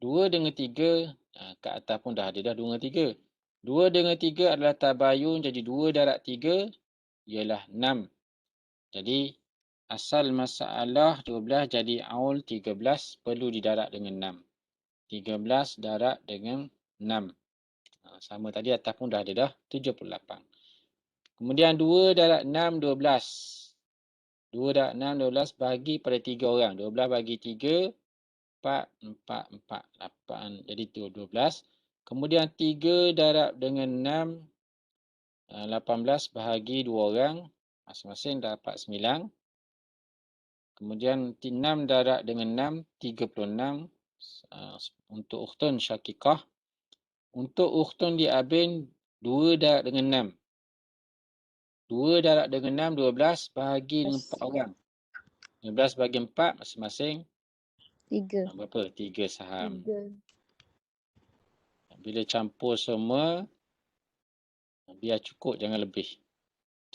Speaker 1: 2 dengan 3, kat atas pun dah ada dah 2 dengan 3. 2 dengan 3 adalah tabayun, jadi 2 darab 3 ialah 6. Jadi asal masalah 12 jadi aul 13 perlu didarab dengan 6. 13 darab dengan 6. Sama tadi atas pun dah ada dah 78. Kemudian 2 darab 6, 12. 2 darab 6, 12 bagi pada 3 orang. 12 bagi 3, 4, 4, 4, 8. Jadi 12. Kemudian 3 darab dengan 6, 18 bahagi 2 orang. Masing-masing dapat 9. Kemudian 6 darab dengan 6, 36. Untuk ukhtun syakikah. Untuk ukhtun li abin, 2 darab dengan 2 darab dengan 6, 12 bahagi dengan 4 orang. 12 bagi 4 masing-masing
Speaker 2: 3.
Speaker 1: berapa? 3 saham.
Speaker 2: 3.
Speaker 1: Bila campur semua, biar cukup, jangan lebih.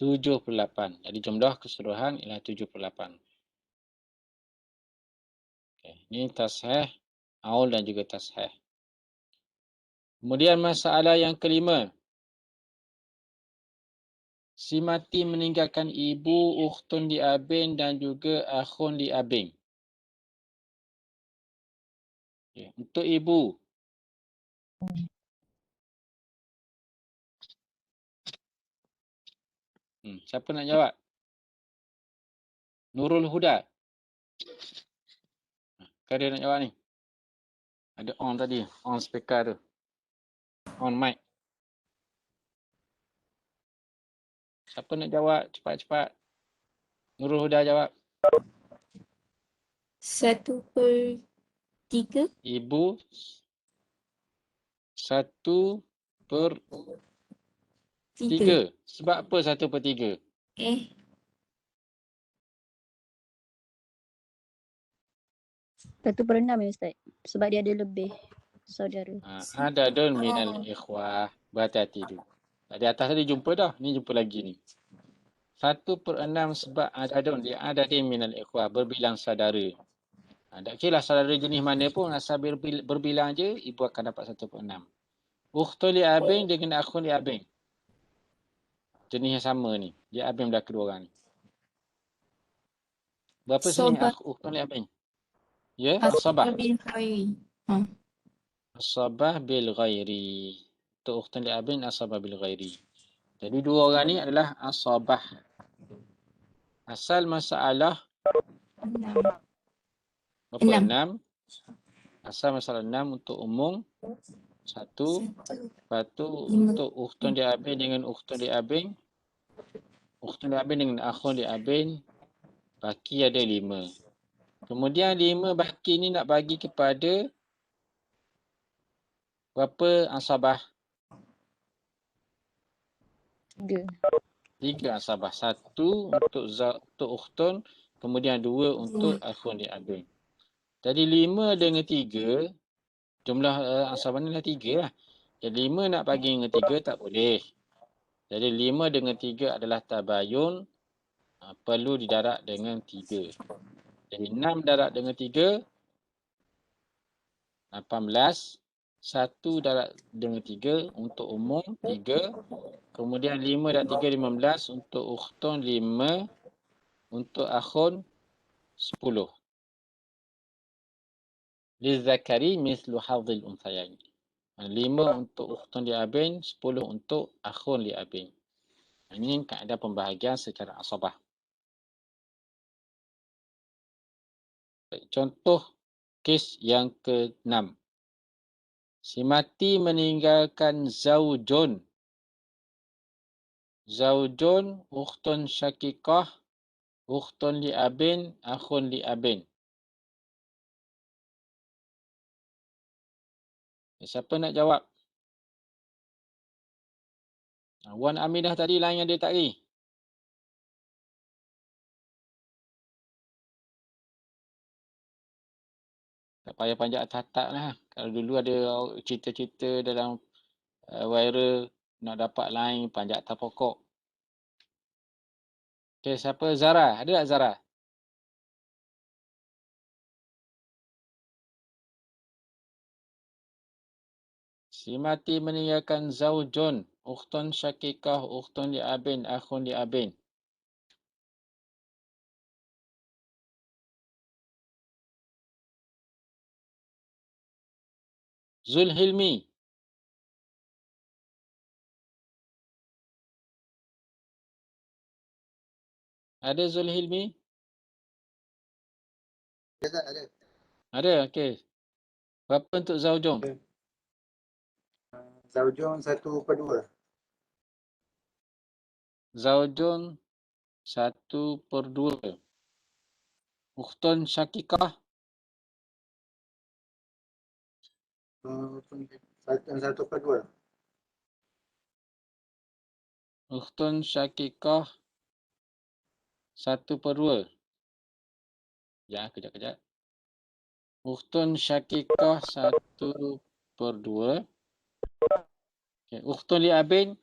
Speaker 1: 78. Jadi jumlah keseluruhan ialah 78. Okay. Ini tasheh, aul dan juga tasheh. Kemudian masalah yang kelima. Si mati meninggalkan ibu, ukhtun li abin dan juga akhun li abin. Okay. Untuk ibu. Siapa nak jawab? Nurul Huda. Kan dia nak jawab ni? Ada on tadi. On speaker tu. On mic. Siapa nak jawab? Cepat-cepat. Nurul Huda jawab.
Speaker 4: 1/3.
Speaker 1: Ibu 1/3. Sebab apa 1/3?
Speaker 2: 1/6 ya Ustaz. Sebab dia ada lebih saudara.
Speaker 1: Adadun minal ikhwah. Berhati-hati tu. Di atas tadi jumpa dah. Ni jumpa lagi ni. 1/6 sebab adadun. Dia adadin minal ikhwah. Berbilang saudara. Tak kira lah saudara jenis mana pun. Asal berbilang je, ibu akan dapat 1/6. Ukhtu li abin dengan akhun li abin. Jenis yang sama ni. Dia abin belah kedua orang ni. Berapa sini ukhtu li abin? Ya, asabah. Asabah bil ghairi. Untuk ukhtu li abin, asabah bil ghairi. Jadi dua orang ni adalah asabah. Asal masalah berapa? 6. Asal masalah 6 untuk umum 1. Lepas tu untuk ukhtun li abin dengan ukhtun li abin. Ukhtun li abin dengan akhun li abin. Baki ada 5. Kemudian 5 baki ni nak bagi kepada berapa asabah?
Speaker 2: 3.
Speaker 1: 3 asabah. 1 untuk ukhtun. Kemudian 2 untuk akhun li abin. Jadi 5 dengan 3. Jumlah asabah ni dah 3 lah. Jadi 5 nak bagi dengan 3 tak boleh. Jadi 5 dengan 3 adalah tabayun. Perlu didarab dengan 3. Jadi 6 darab dengan 3. 18. 1 darab dengan 3 untuk umum 3. Kemudian 5 darab 3 15 untuk ukhtun 5. Untuk akhun 10. Lizzakari mislu hadzil unthayain. 5 untuk ukhtun li abin, 10 untuk akhun li abin. Ini kaedah pembahagian secara asabah. Contoh kes yang ke-6. Si mati meninggalkan zaujun. Zaujun, ukhtun syakikah, ukhtun li abin, akhun li abin. Siapa nak jawab? Wan Aminah tadi lain yang dia tak pergi. Tak payah panjat atas-atas lah. Kalau dulu ada cerita-cerita dalam viral nak dapat line panjat atas pokok. Okey, siapa? Zara. Ada tak Zara? Si mati meninggalkan zaujun, ukhtun syakikah, ukhtun li abin, akhun li abin. Zulhilmi. Ada Zulhilmi?
Speaker 6: Ada.
Speaker 1: Ada, okey. Berapa untuk zaujun?
Speaker 6: Zaujun 1/2.
Speaker 1: Zaujun 1/2. Ukhtun syakikah
Speaker 6: 1/2.
Speaker 1: Ukhtun syakikah 1/2. Ya, kejap. Ukhtun syakikah 1/2. Okay. Ukhtun li abin.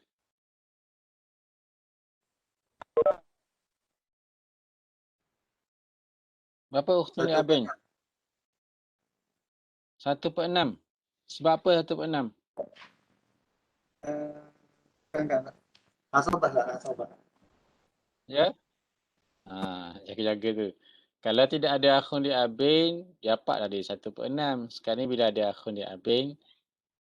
Speaker 1: Berapa ukhtun li abin? 1/6. Sebab apa 1/6?
Speaker 6: Enggak. Asabah lah, asabah.
Speaker 1: Ya? Jaga-jaga tu. Kalau tidak ada akhun li abin, dapatlah dia 1/6. Sekarang bila ada akhun li abin,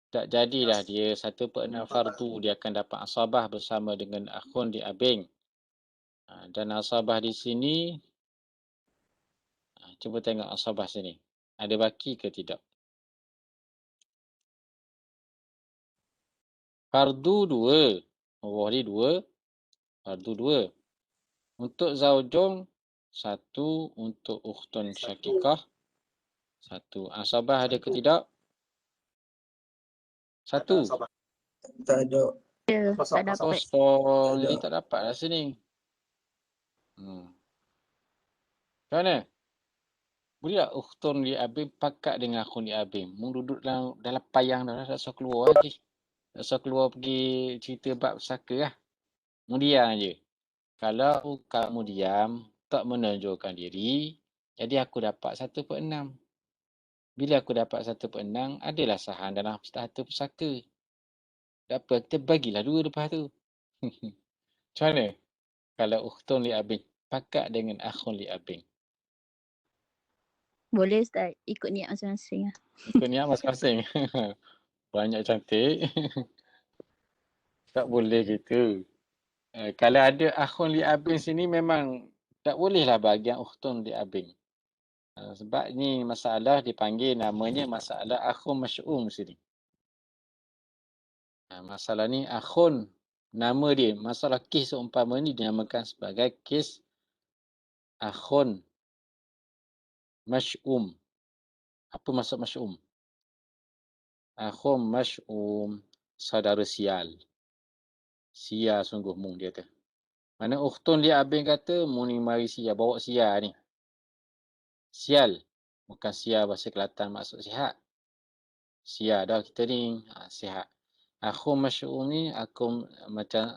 Speaker 1: tak jadilah dia 1/6 fardu. Dia akan dapat asabah bersama dengan akhun li abin. Dan asabah di sini, cuba tengok asabah sini. Ada baki ke tidak? Fardu 2. Bawah ni 2. Fardu 2. Untuk zaujung 1. Untuk ukhtun syakikah 1. Asabah ada ke tidak? 1.
Speaker 6: Asabah. Tak ada.
Speaker 2: Ya, tak dapat.
Speaker 1: Kosong. Tak dapat lah sini. Macam mana? Boleh tak ukhtun li abim pakat dengan akhun li abim? Mu duduk dalam payang dah. Tak usah keluar lagi. Tak usah keluar pergi cerita bab saka lah. Mu diam je. Kalau kamu diam, tak menunjukkan diri, jadi aku dapat 1/6. Bila aku dapat 1/6, adalah saham dalam harta pusaka. Tak apa, kita bagilah 2 lepas tu. Macam mana? Kalau ukhtun li abin pakat dengan akhun li abin.
Speaker 2: Boleh Ustaz, ikut niat masing-masing lah.
Speaker 1: Ikut niat masing-masing. Banyak cantik. Tak boleh gitu. Kalau ada akhun li abin sini memang tak bolehlah bahagian ukhtun li abin. Sebab ni masalah dipanggil namanya masalah akhun masy'um sini. Masalah ni akhun, nama dia, masalah kes seumpama ni dinamakan sebagai kes akhun masy'um. Apa maksud masy'um? Akhun masy'um, saudara sial. Sial sungguh mung dia kata. Mana ukhtun li abin kata, mu ni mari sial, bawa sial ni. Sial. Bukan sial bahasa Kelantan maksud sihat. Sial dah kita ni, sihat. Akhun masy'um ni, akhun macam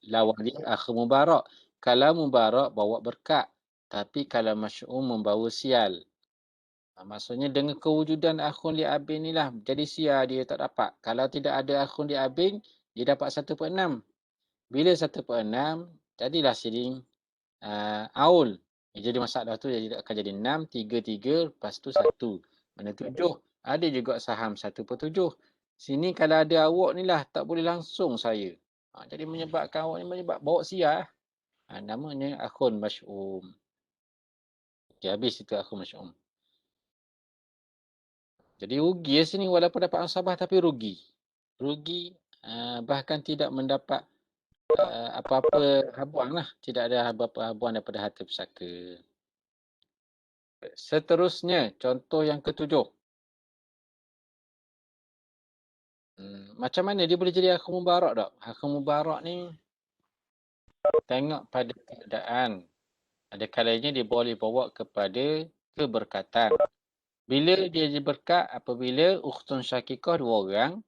Speaker 1: lawan dia, akhun mubarak. Kalau mubarak bawa berkat. Tapi kalau masy'um membawa sial. Maksudnya dengan kewujudan akhun li abin ni lah, jadi sial dia tak dapat. Kalau tidak ada akhun li abin, dia dapat 1/6. Bila 1/6, jadilah sini aul. Jadi masalah tu akan jadi 6, 3, 3, lepas tu 1. Mana 7. Ada juga saham 1/7. Sini kalau ada awak ni lah, tak boleh langsung saya. Jadi menyebabkan awak ni bawa sial. Namanya akhun masy'um. Okay, habis itu akhun masy'um. Jadi rugi sini walaupun dapat ansabah tapi rugi. Rugi bahkan tidak mendapat apa-apa habuan lah. Tidak ada apa-apa habuan daripada harta pusaka. Seterusnya, contoh yang ke-7. Macam mana dia boleh jadi akhun mubarak tak? Akhun mubarak ni tengok pada keadaan. Ada kalanya dia boleh bawa kepada keberkatan. Bila dia jadi berkat apabila ukhtun syakikah 2 orang.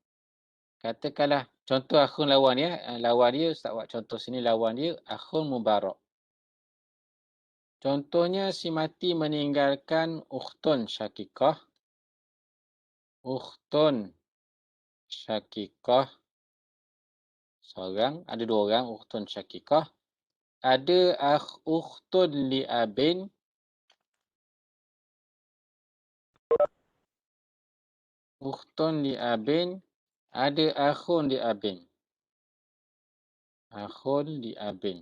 Speaker 1: Katakanlah contoh akhun lawan dia. Lawan dia, Ustaz buat contoh sini lawan dia akhun mubarak. Contohnya si mati meninggalkan ukhtun syakikah. Ukhtun syakikah seorang, ada 2 orang ukhtun syakikah. Ada ukhtun li abin. Ukhtun li abin. Ada akhun li abin. Akhun li abin.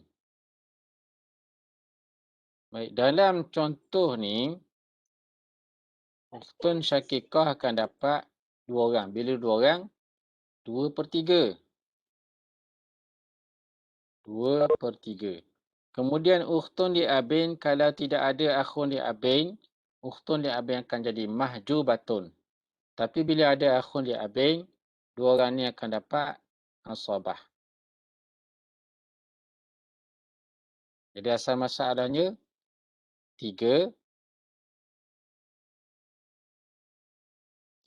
Speaker 1: Baik, dalam contoh ni, ukhtun syakikah akan dapat 2 orang. Bila 2 orang? 2/3. 2/3. Kemudian ukhtun li abin, kalau tidak ada akhun li abin, ukhtun li abin akan jadi mahjubatun. Tapi bila ada akhun li abin, 2 orang ni akan dapat asabah. Jadi asal masalahnya 3.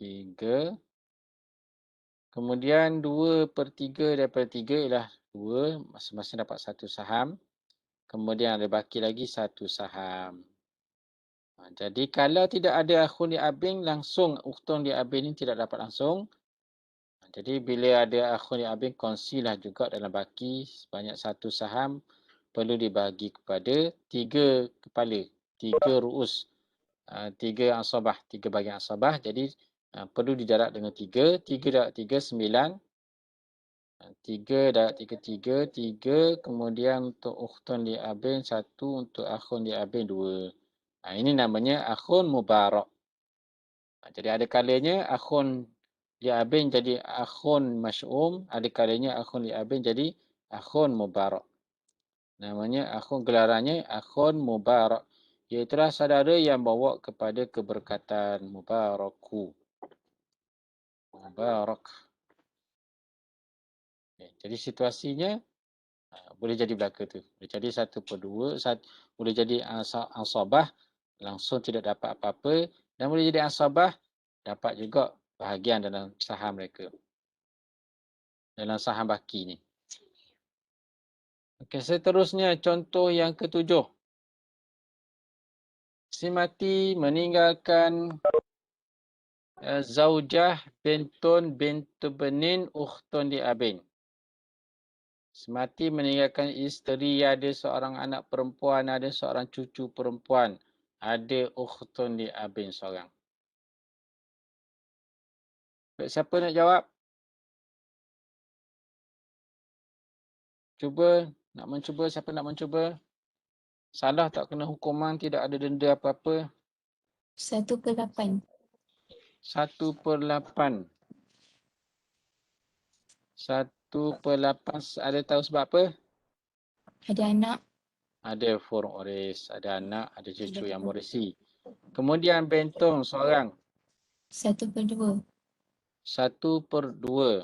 Speaker 1: 3. Kemudian 2/3 daripada 3 ialah 2. Masing-masing dapat 1 saham. Kemudian ada baki lagi 1 saham. Jadi kalau tidak ada akhun li'abin, langsung ukhtun li'abin ini tidak dapat langsung. Jadi bila ada akhun li'abin, kongsilah juga dalam baki sebanyak 1 saham. Perlu dibagi kepada 3 kepala, 3 ru'us, 3 asabah, 3 bahagian asabah. Jadi perlu dijarak dengan 3. 3 darab 3, 9. 3 darab 3, 3. 3. Kemudian untuk ukhtun li'abin 1, untuk akhun li'abin 2. Ini namanya akhun mubarak. Jadi ada kalanya akhun li'abin jadi akhun masy'um, ada kalanya akhun li'abin jadi akhun mubarak. Namanya akhun, gelarannya akhun mubarak. Iaitulah saudara yang bawa kepada keberkatan. Mubaraku. Mubarak. Jadi situasinya boleh jadi belaka tu. Boleh jadi 1/2, boleh jadi asabah, langsung tidak dapat apa-apa. Dan boleh jadi asabah, dapat juga bahagian dalam saham mereka. Dalam saham baki ni. Okey, seterusnya contoh yang ke-7. Si mati meninggalkan zaujah bintun bintu benin ukhtun li'abin. Semati meninggalkan isteri, ada seorang anak perempuan, ada seorang cucu perempuan, ada ukhtun li'abin seorang. Baik, siapa nak jawab? Cuba, nak mencuba, siapa nak mencuba? Salah tak kena hukuman, tidak ada denda apa-apa.
Speaker 7: 1/8.
Speaker 1: 1/8. 1/8. Ada tahu sebab apa?
Speaker 7: Ada anak.
Speaker 1: Ada furuk waris, ada anak, ada cucu yang mewarisi. Kemudian bentong seorang.
Speaker 7: 1/2.
Speaker 1: 1/2.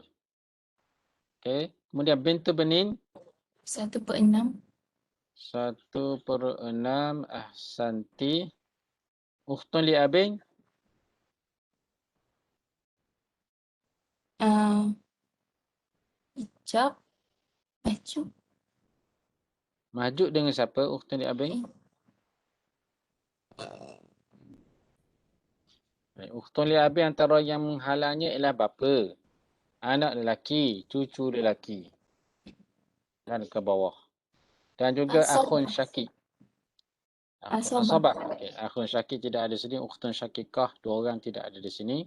Speaker 1: Okey. Kemudian bintu benin.
Speaker 7: 1/6.
Speaker 1: 1/6. Ahsanti. Ukhtun li'abin.
Speaker 7: Ijab. Maju.
Speaker 1: Maju dengan siapa ukhtun li'abin? Ukhtun li'abin antara yang menghalangnya ialah bapa, anak lelaki, cucu lelaki. Dan ke bawah. Dan juga akhun syakik. Asabah. Okay. Akhun syakik tidak ada di sini. Ukhtun syakikah, 2 orang tidak ada di sini.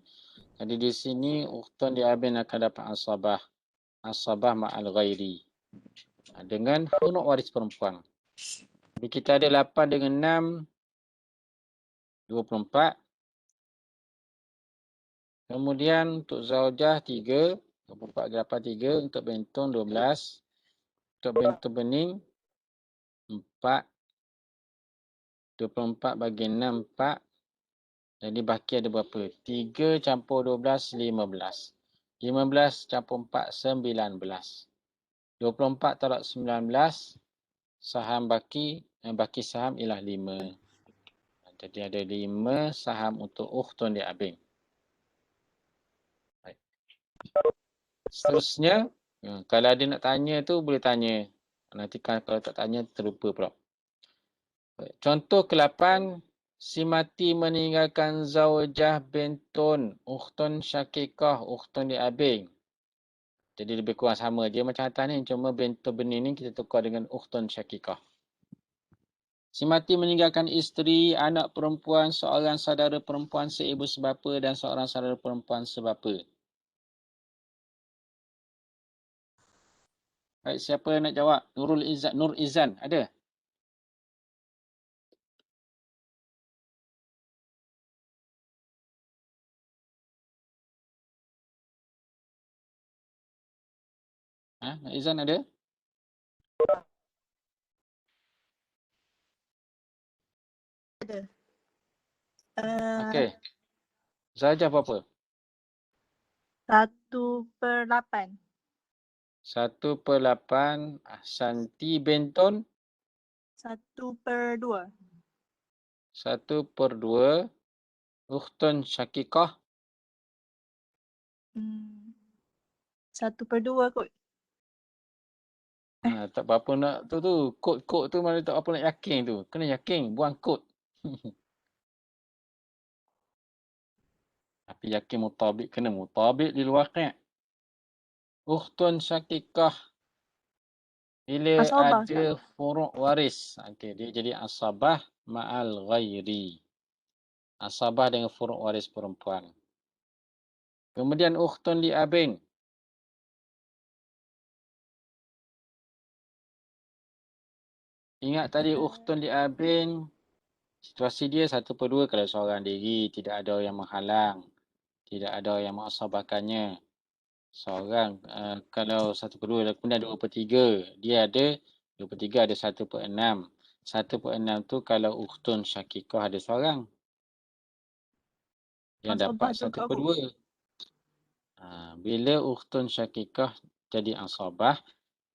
Speaker 1: Jadi di sini ukhtun li'abin akan dapat asabah. Asabah ma'al ghairi. Dengan furuk waris perempuan. Jadi kita ada 8 dengan 6. 24. Kemudian untuk zaujah 3. 24 dapat 3. Untuk bentun 12. Untuk bentun bening 4. 24 bagi 6, 4. Jadi baki ada berapa? 3 campur 12, 15. 15 campur 4, 19. 24 tolak 19. Saham baki saham ialah 5. Jadi ada 5 saham untuk ukhtun li'abin. Seterusnya, kalau ada nak tanya tu boleh tanya. Nanti kalau tak tanya terlupa pula. Contoh ke-8, si mati meninggalkan zaujah bintun ukhtun syakikah ukhtun li'abin. Jadi lebih kurang sama je macam atas ni, cuma bintun benih ni kita tukar dengan ukhtun syakikah. Si mati meninggalkan isteri, anak perempuan, seorang saudara perempuan seibu sebapa dan seorang saudara perempuan sebapa. Baik, siapa nak jawab? Nur Izan, ada? Nur Izan ada?
Speaker 8: Ada.
Speaker 1: Okey. Zajah berapa?
Speaker 8: 1/8.
Speaker 1: 1/8. Santi bentun?
Speaker 8: 1/2.
Speaker 1: 1/2. Ukhtun syakikah.
Speaker 8: 1/2 kot.
Speaker 1: Tak apa-apa nak tu. Kod tu mana tak apa nak yakin tu. Kena yakin. Buang kod. Tapi yakin mutabik. Kena mutabik di luar waqi'. Ukhtun syakikah. Bila
Speaker 8: Asabah,
Speaker 1: ada furuk waris. Okey, dia jadi asabah ma'al ghairi. Asabah dengan furuk waris perempuan. Kemudian ukhtun li abin. Ingat tadi ukhtun li abin. Situasi dia 1/2 kalau seorang diri. Tidak ada yang menghalang. Tidak ada yang mengasabahkannya. Seorang kalau 1/2 kemudian 2/3. Dia ada 2/3 ada 1/6. 1/6 tu kalau ukhtun syakikah ada seorang. Yang dapat
Speaker 8: Asabah juga
Speaker 1: 1/2. Bila ukhtun syakikah jadi asabah,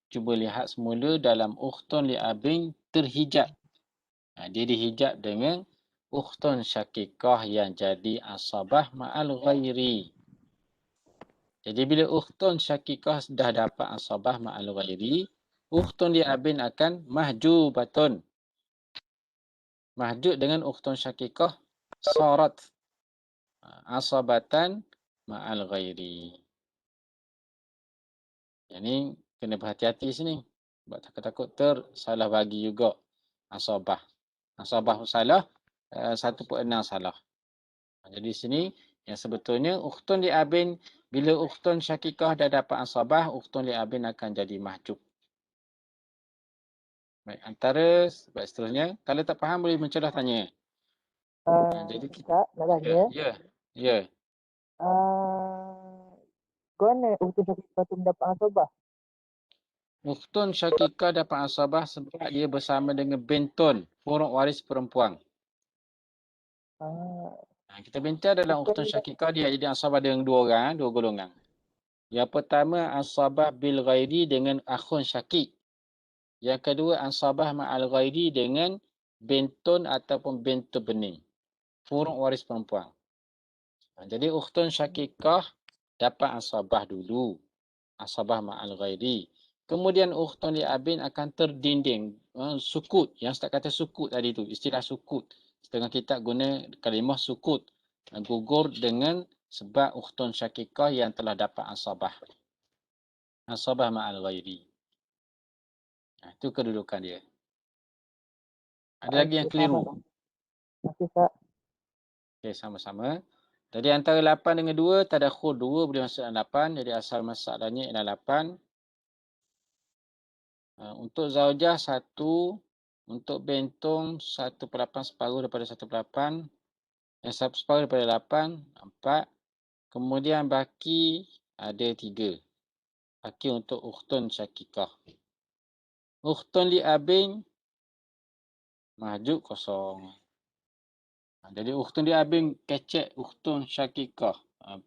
Speaker 1: cuba lihat semula dalam ukhtun li abin terhijab. Dia dihijab dengan ukhtun syakikah yang jadi asabah ma'al ghairi. Jadi bila ukhtun syakikah dah dapat asabah ma'al ghairi, ukhtun li abin akan mahjubatun. Mahjub dengan ukhtun syakikah sarat asabatan ma'al ghairi. Yang ni kena berhati-hati sini. Sebab takut-takut tersalah bagi juga asabah. Asabah salah, 1/6 salah. Jadi sini yang sebetulnya ukhtun li abin, bila ukhtun syakikah dah dapat asabah, ukhtun li abin akan jadi mahjub. Baik, antara baik seterusnya, kalau tak faham boleh mencelah tanya. Jadi
Speaker 5: Ustaz, nak tanya.
Speaker 1: Ya.
Speaker 5: Kau mana ukhtun syakikah tu mendapat asabah?
Speaker 1: Ukhtun syakikah dapat asabah sebab dia bersama dengan bintun, furuk waris perempuan. Kita bincang dalam ukhtun syakikah dia jadi asabah dengan dua golongan. Yang pertama asabah bil ghairi dengan akhun syakik. Yang kedua asabah ma'al ghairi dengan bintun ataupun bintu bening, furuk waris perempuan. Jadi ukhtun syakikah dapat asabah dulu. Asabah ma'al ghairi. Kemudian ukhtun li abin akan terdinding. Sukut. Yang Ustaz kata sukut tadi tu. Istilah sukut. Setengah kitab guna kalimah sukut. Gugur dengan sebab ukhtun syakikah yang telah dapat asabah. Asabah ma'al ghairi. Itu kedudukan dia. Ada lagi yang keliru?
Speaker 5: Masih Ustaz.
Speaker 1: Okey, sama-sama. Jadi antara 8 dengan 2, tadakhul 2 boleh masuk dalam 8. Jadi asal masalahnya ialah 8. Untuk zaujah 1. Untuk bentong 1/8 separuh daripada 1/8. Yang separuh daripada 8. 4. Kemudian baki ada 3. Baki untuk ukhtun syakikah. Ukhtun li abin mahjub kosong. Jadi ukhtun li abin kecek ukhtun syakikah.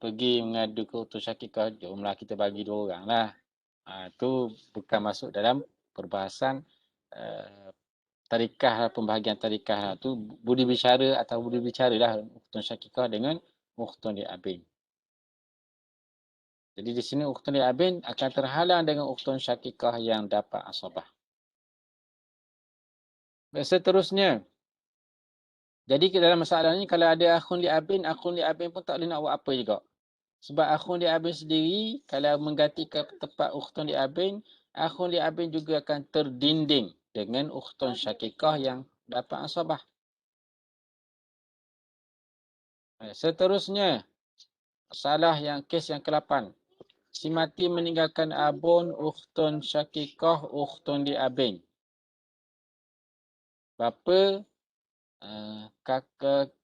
Speaker 1: Pergi mengadu ke ukhtun syakikah, jomlah kita bagi 2 orang lah. Itu bukan masuk dalam perbahasan tarikah, pembahagian tarikah tu budi bicara atau budi bicara lah ukhtun syakikah dengan ukhtun li abin. Jadi di sini ukhtun li abin akan terhalang dengan ukhtun syakikah yang dapat asabah. Seterusnya, jadi dalam masalah ni kalau ada akhun li abin pun tak boleh nak buat apa juga. Sebab akhun li abin sendiri kalau menggantikan tempat ukhtun li abin, akhun li abin juga akan terdinding dengan ukhtun syakikah yang dapat asabah. Seterusnya, masalah yang kes yang ke-8. Si mati meninggalkan abun, ukhtun syakikah, ukhtun li abin. Bapa,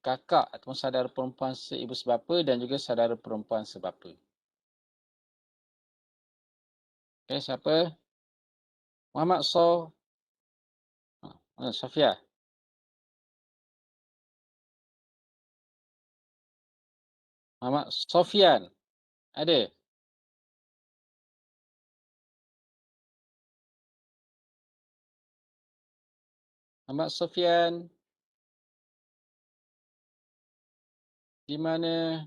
Speaker 1: kakak ataupun saudara perempuan seibu sebapa dan juga saudara perempuan sebapa. Okey, siapa? Muhammad Sofia. Muhammad Sofian. Ada? Ahmad Sofian. Di mana?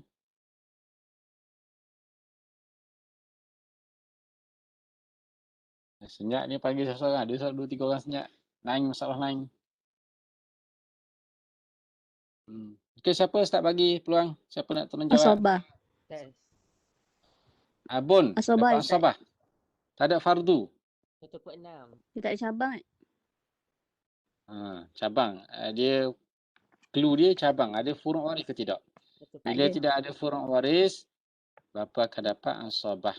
Speaker 1: Senyap ni panggil seseorang. Ada 2, 3 orang senyap. Lain masalah lain. Okay, siapa start bagi peluang? Siapa nak menjawab?
Speaker 2: Asobah.
Speaker 5: Test.
Speaker 1: Abun.
Speaker 2: Asobah,
Speaker 1: Dapat
Speaker 2: Ustaz.
Speaker 1: asabah. Tak ada fardu.
Speaker 5: 1/6.
Speaker 2: Dia tak ada cabang kan?
Speaker 1: Cabang. Dia clue dia cabang. Ada furu' waris ke tidak? Bila
Speaker 2: ada.
Speaker 1: tidak ada furu' waris, bapa akan dapat asabah.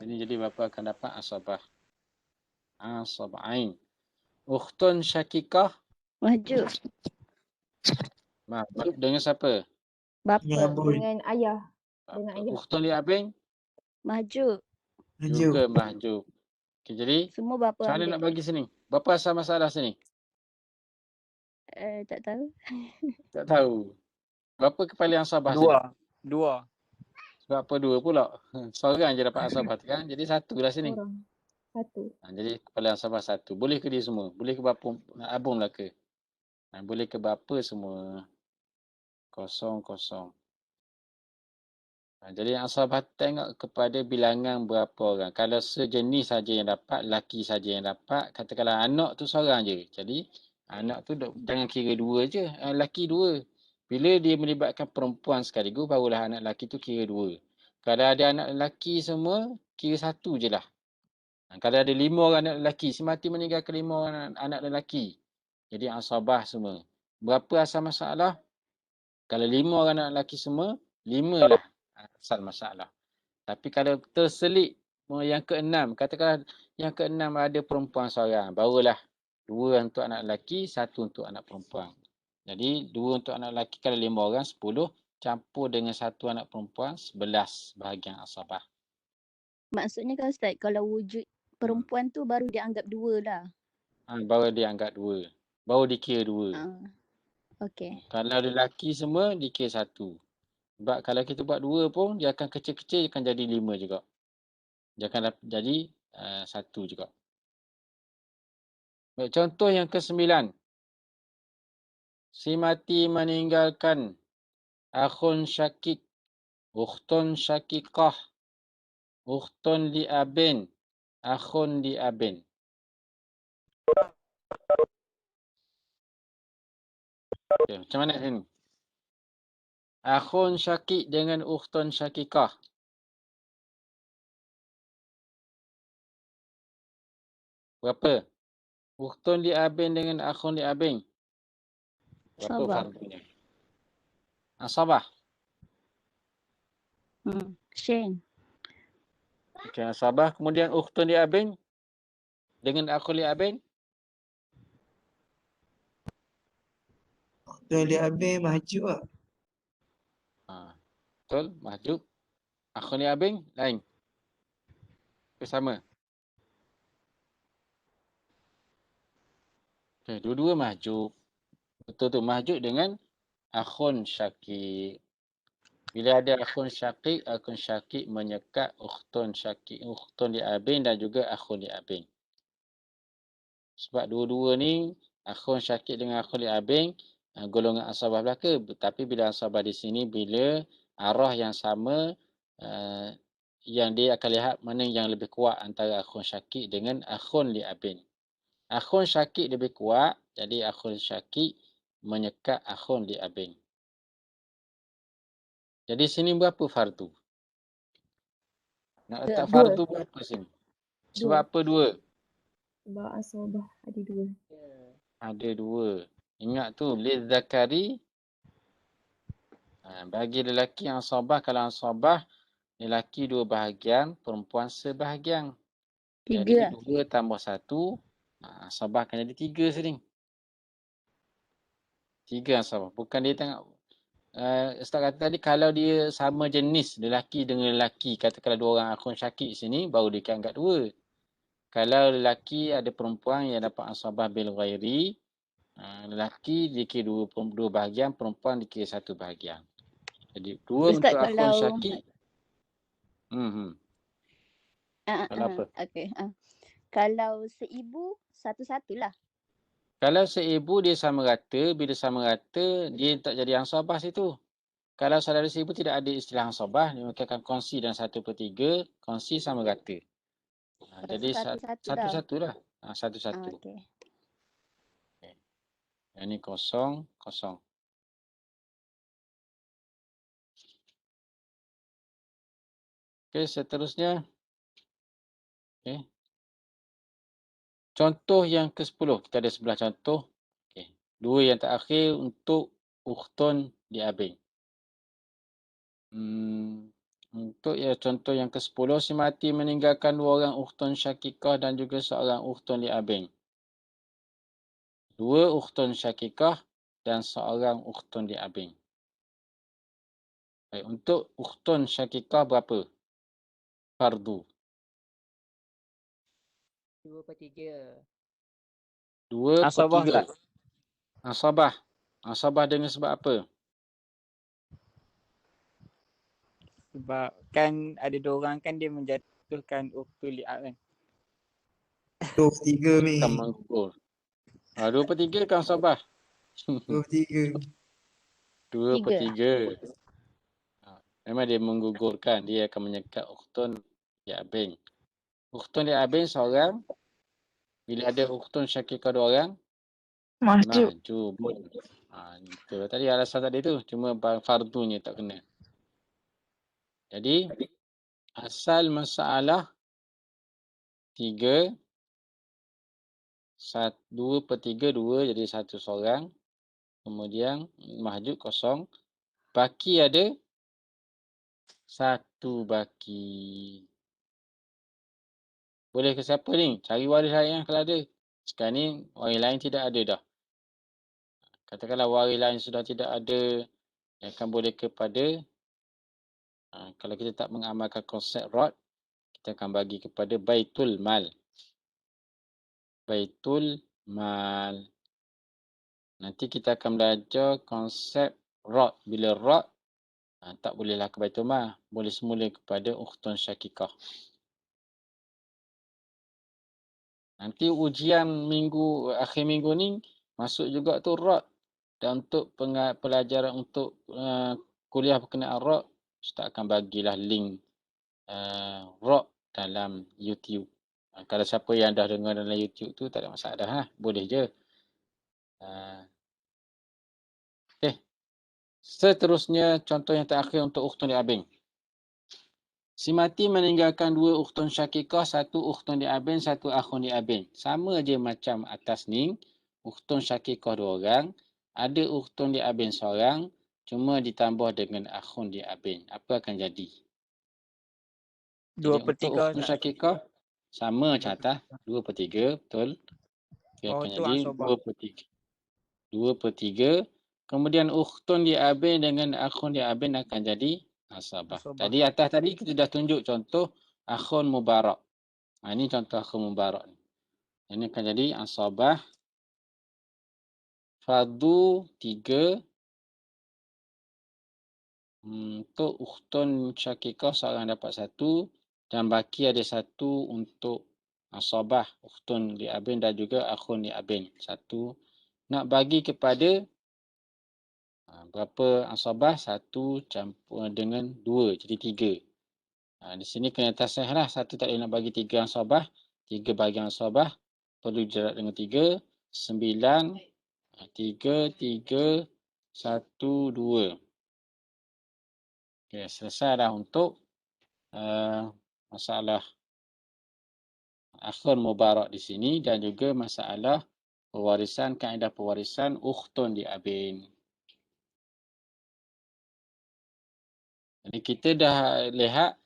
Speaker 1: Sini jadi bapa akan dapat asabah. Asabain. Ukhtun syakikah.
Speaker 2: Mahjub.
Speaker 1: Mahjub dengan siapa?
Speaker 2: Bapa.
Speaker 4: Dengan ayah. Dengan ayah.
Speaker 1: Ukhtun li abin.
Speaker 2: Mahjub.
Speaker 1: Juga mahjub. Okay, jadi
Speaker 2: Semua bapa
Speaker 1: macam mana
Speaker 2: ambil.
Speaker 1: nak bagi sini? Berapa asal masalah sini?
Speaker 2: Tak tahu.
Speaker 1: Tak tahu. Berapa kepala asabah sini?
Speaker 3: Dua.
Speaker 1: Sebab apa dua pula? Seorang je dapat asabah kan? Jadi satu lah sini.
Speaker 4: Orang. Satu.
Speaker 1: Jadi kepala asabah satu. Boleh ke dia semua? Boleh ke bapa abung lah ke? Boleh ke bapa semua? 0, 0. Jadi asabah tengok kepada bilangan berapa orang. Kalau sejenis saja yang dapat, laki saja yang dapat, katakanlah anak tu seorang je. Jadi anak tu jangan kira dua je, laki dua. Bila dia melibatkan perempuan sekaligus, barulah anak lelaki tu kira dua. Kalau ada anak lelaki semua, kira satu je lah. Kalau ada 5 orang anak lelaki, si mati meninggalkan 5 orang anak lelaki. Jadi asabah semua. Berapa asal masalah? Kalau 5 orang anak lelaki semua, 5 lah asal masalah. Tapi kalau terselit yang ke-6, katakanlah yang ke-6 ada perempuan seorang, barulah 2 untuk anak lelaki, 1 untuk anak perempuan. Jadi 2 untuk anak lelaki, kalau 5 orang 10, campur dengan 1 anak perempuan 11 bahagian asabah.
Speaker 2: Maksudnya kan Ustaz, kalau wujud perempuan tu baru dia anggap 2 lah.
Speaker 1: Baru dia anggap 2. Baru dikira 2.
Speaker 2: Okey.
Speaker 1: Kalau lelaki semua dikira 1. Sebab kalau kita buat 2 pun, dia akan kecil-kecil, dia akan jadi 5 juga. Dia akan jadi 1 juga. Baik, contoh yang ke-9. Si mati meninggalkan akhun syakik, ukhtun syakikah, ukhtun li abin, akhun li abin. Okay, macam mana ini? Akhun syakik dengan ukhtun syakikah. Berapa? Ukhtun li abin dengan akhun li abin. Berapa fardunya? Asabah.
Speaker 2: Shane.
Speaker 1: Okay, asabah. Kemudian ukhtun li abin dengan akhun li abin.
Speaker 6: Ukhtun li abin mahjub lah.
Speaker 1: Betul, mahjub. Akhun li abin lain. Bersama. Okay, dua-dua mahjub. Betul tu, mahjub dengan akhun syakik. Bila ada akhun syakik menyekat ukhtun syakik, ukhtun li abin dan juga akhun li abin. Sebab dua-dua ni, akhun syakik dengan akhun li abin, golongan asabah belaka. Tapi bila asabah di sini, bila arah yang sama, yang dia akan lihat mana yang lebih kuat antara akhun syakik dengan akhun li abin. Akhun syakik lebih kuat, jadi akhun syakik menyekat akhun li abin. Jadi sini berapa fardu? Nak letak fardu berapa sini? Sebab apa 2?
Speaker 4: Sebab asabah ada 2.
Speaker 1: Ada 2. Ingat tu, lidzakari. Bagi lelaki yang asabah, kalau asabah, lelaki 2 bahagian, perempuan sebahagian.
Speaker 2: 3.
Speaker 1: Jadi 2 tambah 1, asabah akan jadi 3 sini. 3 asabah. Bukan dia tengok. Ustaz kata tadi, kalau dia sama jenis lelaki dengan lelaki, katakanlah 2 orang akhun syakik sini, baru dia akan angkat 2. Kalau lelaki ada perempuan yang dapat asabah bil ghairi, lelaki dikira 2 bahagian, perempuan dikira 1 bahagian. Jadi 2
Speaker 2: Ustaz,
Speaker 1: untuk akhun syakik. Kalau apa?
Speaker 2: Okey. Kalau seibu, satu-satulah.
Speaker 1: Kalau seibu dia sama rata, bila sama rata dia tak jadi ansabah situ. Kalau saudara seibu tidak ada istilah ansabah, dia akan kongsi dan 1/3, kongsi sama rata. Jadi
Speaker 2: Satu-satu dah.
Speaker 1: satu-satu lah. Satu-satu.
Speaker 2: Okey.
Speaker 1: Yang ni 0, 0. Okey, seterusnya. Okey. Contoh yang ke-10. Kita ada 11 contoh. Okey. 2 yang terakhir untuk ukhtun di abin. Untuk contoh yang ke-10, si mati meninggalkan 2 orang ukhtun syakikah dan juga seorang ukhtun li abin. 2 ukhtun syakikah dan seorang ukhtun li abin. Baik, untuk ukhtun syakikah berapa? Fardu.
Speaker 5: 2/3.
Speaker 3: Ansabah
Speaker 1: 2/3.
Speaker 3: tak?
Speaker 1: Ansabah. Ansabah dengan sebab apa?
Speaker 3: Sebab kan ada 2 orang kan dia menjatuhkan uktul li'ab kan.
Speaker 6: 2/3 ni.
Speaker 1: Bukan menggugur. 2/3 kan ansabah.
Speaker 6: 2/3.
Speaker 1: 2/3. Memang dia menggugurkan. Dia akan menyekat ukhtun li abin. Ukhtun li abin seorang. Bila ada ukhtun syakikah 2 orang, mahjubun. Itu tadi alasan tadi tu. Cuma fardunya tak kena. Jadi, asal masalah 3, 2/3, 2 jadi 1 seorang. Kemudian mahjub 0. Baki ada 1 baki. Boleh ke siapa ni? Cari waris lain kalau ada. Sekarang ni waris lain tidak ada dah. Katakanlah waris lain sudah tidak ada. Yang akan boleh kepada, kalau kita tak mengamalkan konsep rod, kita akan bagi kepada Baitul Mal. Baitul Mal. Nanti kita akan belajar konsep rod. Bila rod, tak bolehlah ke Baitul Mal. Boleh semula kepada ukhtun syakikah. Nanti ujian akhir minggu ni masuk juga tu rod. Dan untuk pelajaran untuk kuliah berkenaan rod, Ustaz akan bagilah link rod dalam YouTube. Kalau siapa yang dah dengar dalam YouTube tu tak ada masalah lah. Boleh je. Okey. Seterusnya contoh yang terakhir untuk ukhtun li abin. Si mati meninggalkan 2 ukhtun syakikah, 1 ukhtun li abin, 1 akhun li abin. Sama je macam atas ni. Ukhtun syakikah 2 orang. Ada ukhtun li abin seorang. Cuma ditambah dengan akhun li abin. Apa akan jadi? Jadi untuk
Speaker 3: 2/3
Speaker 1: ukhtun
Speaker 3: tak?
Speaker 1: syakikah sama macam atas. 2/3. Betul. Dia
Speaker 3: Oh
Speaker 1: akan
Speaker 3: tu
Speaker 1: jadi
Speaker 3: ansabah.
Speaker 1: 2/3. 2/3. Kemudian ukhtun li abin dengan akhun li abin akan jadi ansabah. Tadi atas tadi kita dah tunjuk contoh akhun mubarak. Ini contoh akhun mubarak ni. Ini akan jadi ansabah. Fardu 3. Untuk ukhtun syakikah seorang dapat 1. Dan baki ada 1 untuk ansabah ukhtun li abin dan juga akhun li abin. 1. Nak bagi kepada berapa ansabah? 1 campur dengan 2. Jadi 3. Di sini kena tasih lah. 1 tak boleh nak bagi 3 ansabah. 3 bagi ansabah. Perlu jarak dengan 3. 9. 3, 3, 1, 2. Okey, selesai dah untuk masalah akhun mubarak di sini dan juga masalah pewarisan, kaedah pewarisan ukhtun li abin. Jadi kita dah lihat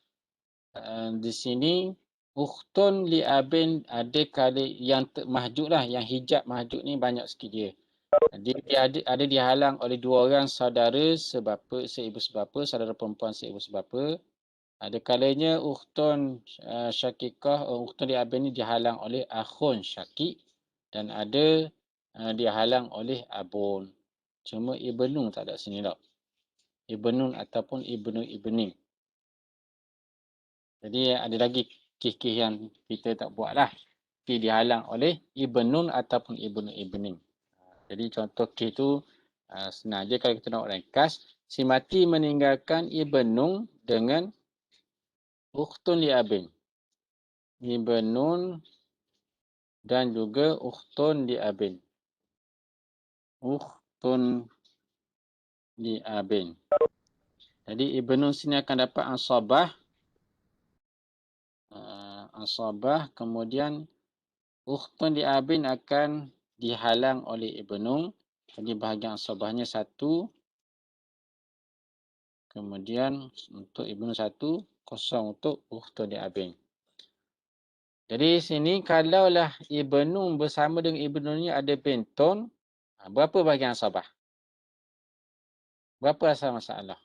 Speaker 1: di sini ukhtun li abin ada kali yang mahjub lah, yang hijab mahjub ni banyak sikit dia. Dia ada dihalang oleh 2 orang saudara seibu sebapa, saudara perempuan seibu sebapa. Ada kalanya ukhtun syakikah, ukhtun li abin ni dihalang oleh akhun syakik dan ada dihalang oleh abun. Cuma ibnu tak ada sini tak. Ibnun ataupun ibni. Jadi ada lagi kes-kes yang kita tak buat lah. Dihalang oleh ibnun ataupun ibni. Jadi contoh kes tu senang je kalau kita nak ringkas. Si mati meninggalkan ibnun dengan ukhtun li abin. Ibnun dan juga ukhtun li abin. Ukhtun li abin. Jadi ibnun sini akan dapat ansabah. Ansabah, kemudian ukhtun li abin akan dihalang oleh ibnun. Jadi bahagian ansabahnya 1. Kemudian untuk ibnu 1, kosong untuk ukhtun li abin. Jadi sini kalaulah ibnu bersama dengan ibnunya ada bintun, berapa bahagian ansabah? Berapa asal masalah?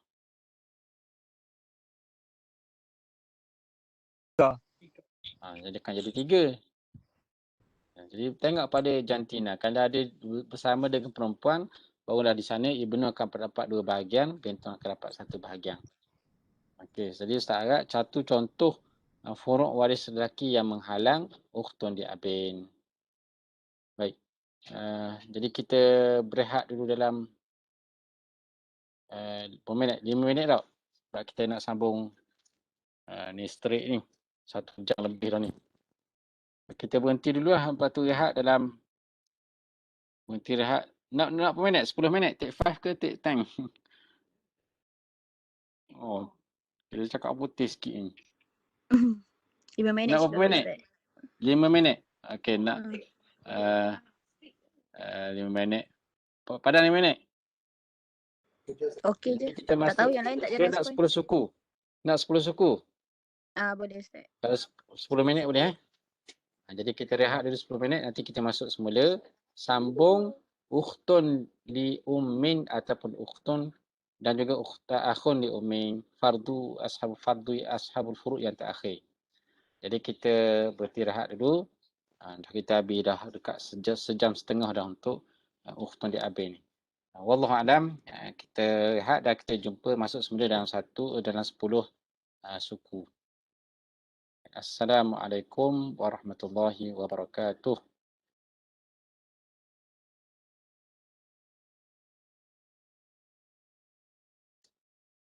Speaker 1: Jadi akan jadi 3. Jadi tengok pada jantina. Kalau ada bersama dengan perempuan, barulah di sana ibnu akan mendapat 2 bahagian, bintun akan dapat 1 bahagian. Okey, jadi Ustaz harap satu contoh furuk waris lelaki yang menghalang ukhtun li abin. Baik. Jadi kita berehat dulu dalam 5 minit tau. Sebab kita nak sambung ni straight ni. 1 jam lebih dah ni. Kita berhenti dulu lah. Lepas tu rehat dalam berhenti rehat. Nak berapa minit? 10 minit? Take 5 ke take 10? Oh, kita cakap putih sikit ni.
Speaker 2: 5 minit
Speaker 1: Nak
Speaker 2: cukup
Speaker 1: berapa minit?
Speaker 2: Ustaz.
Speaker 1: 5 minit? Okey, nak 5 minit. Padan 5 minit?
Speaker 2: Okey je.
Speaker 1: Kita
Speaker 2: Tak tahu yang lain tak ada
Speaker 1: kita nak
Speaker 2: respon.
Speaker 1: 10 suku. Nak 10 suku?
Speaker 2: Boleh Ustaz.
Speaker 1: Kalau 10 minit boleh jadi kita rehat dulu 10 minit. Nanti kita masuk semula. Sambung ukhtun li ummin ataupun ukhtun dan juga akhun li ummin. Ashabul furu' yang terakhir. Jadi kita berhenti rehat dulu. Kita habis dah dekat sejam setengah dah untuk ukhtun li abin. Wallahu alam, kita rehat dan kita jumpa masuk semula dalam 10 suku. Assalamualaikum warahmatullahi wabarakatuh.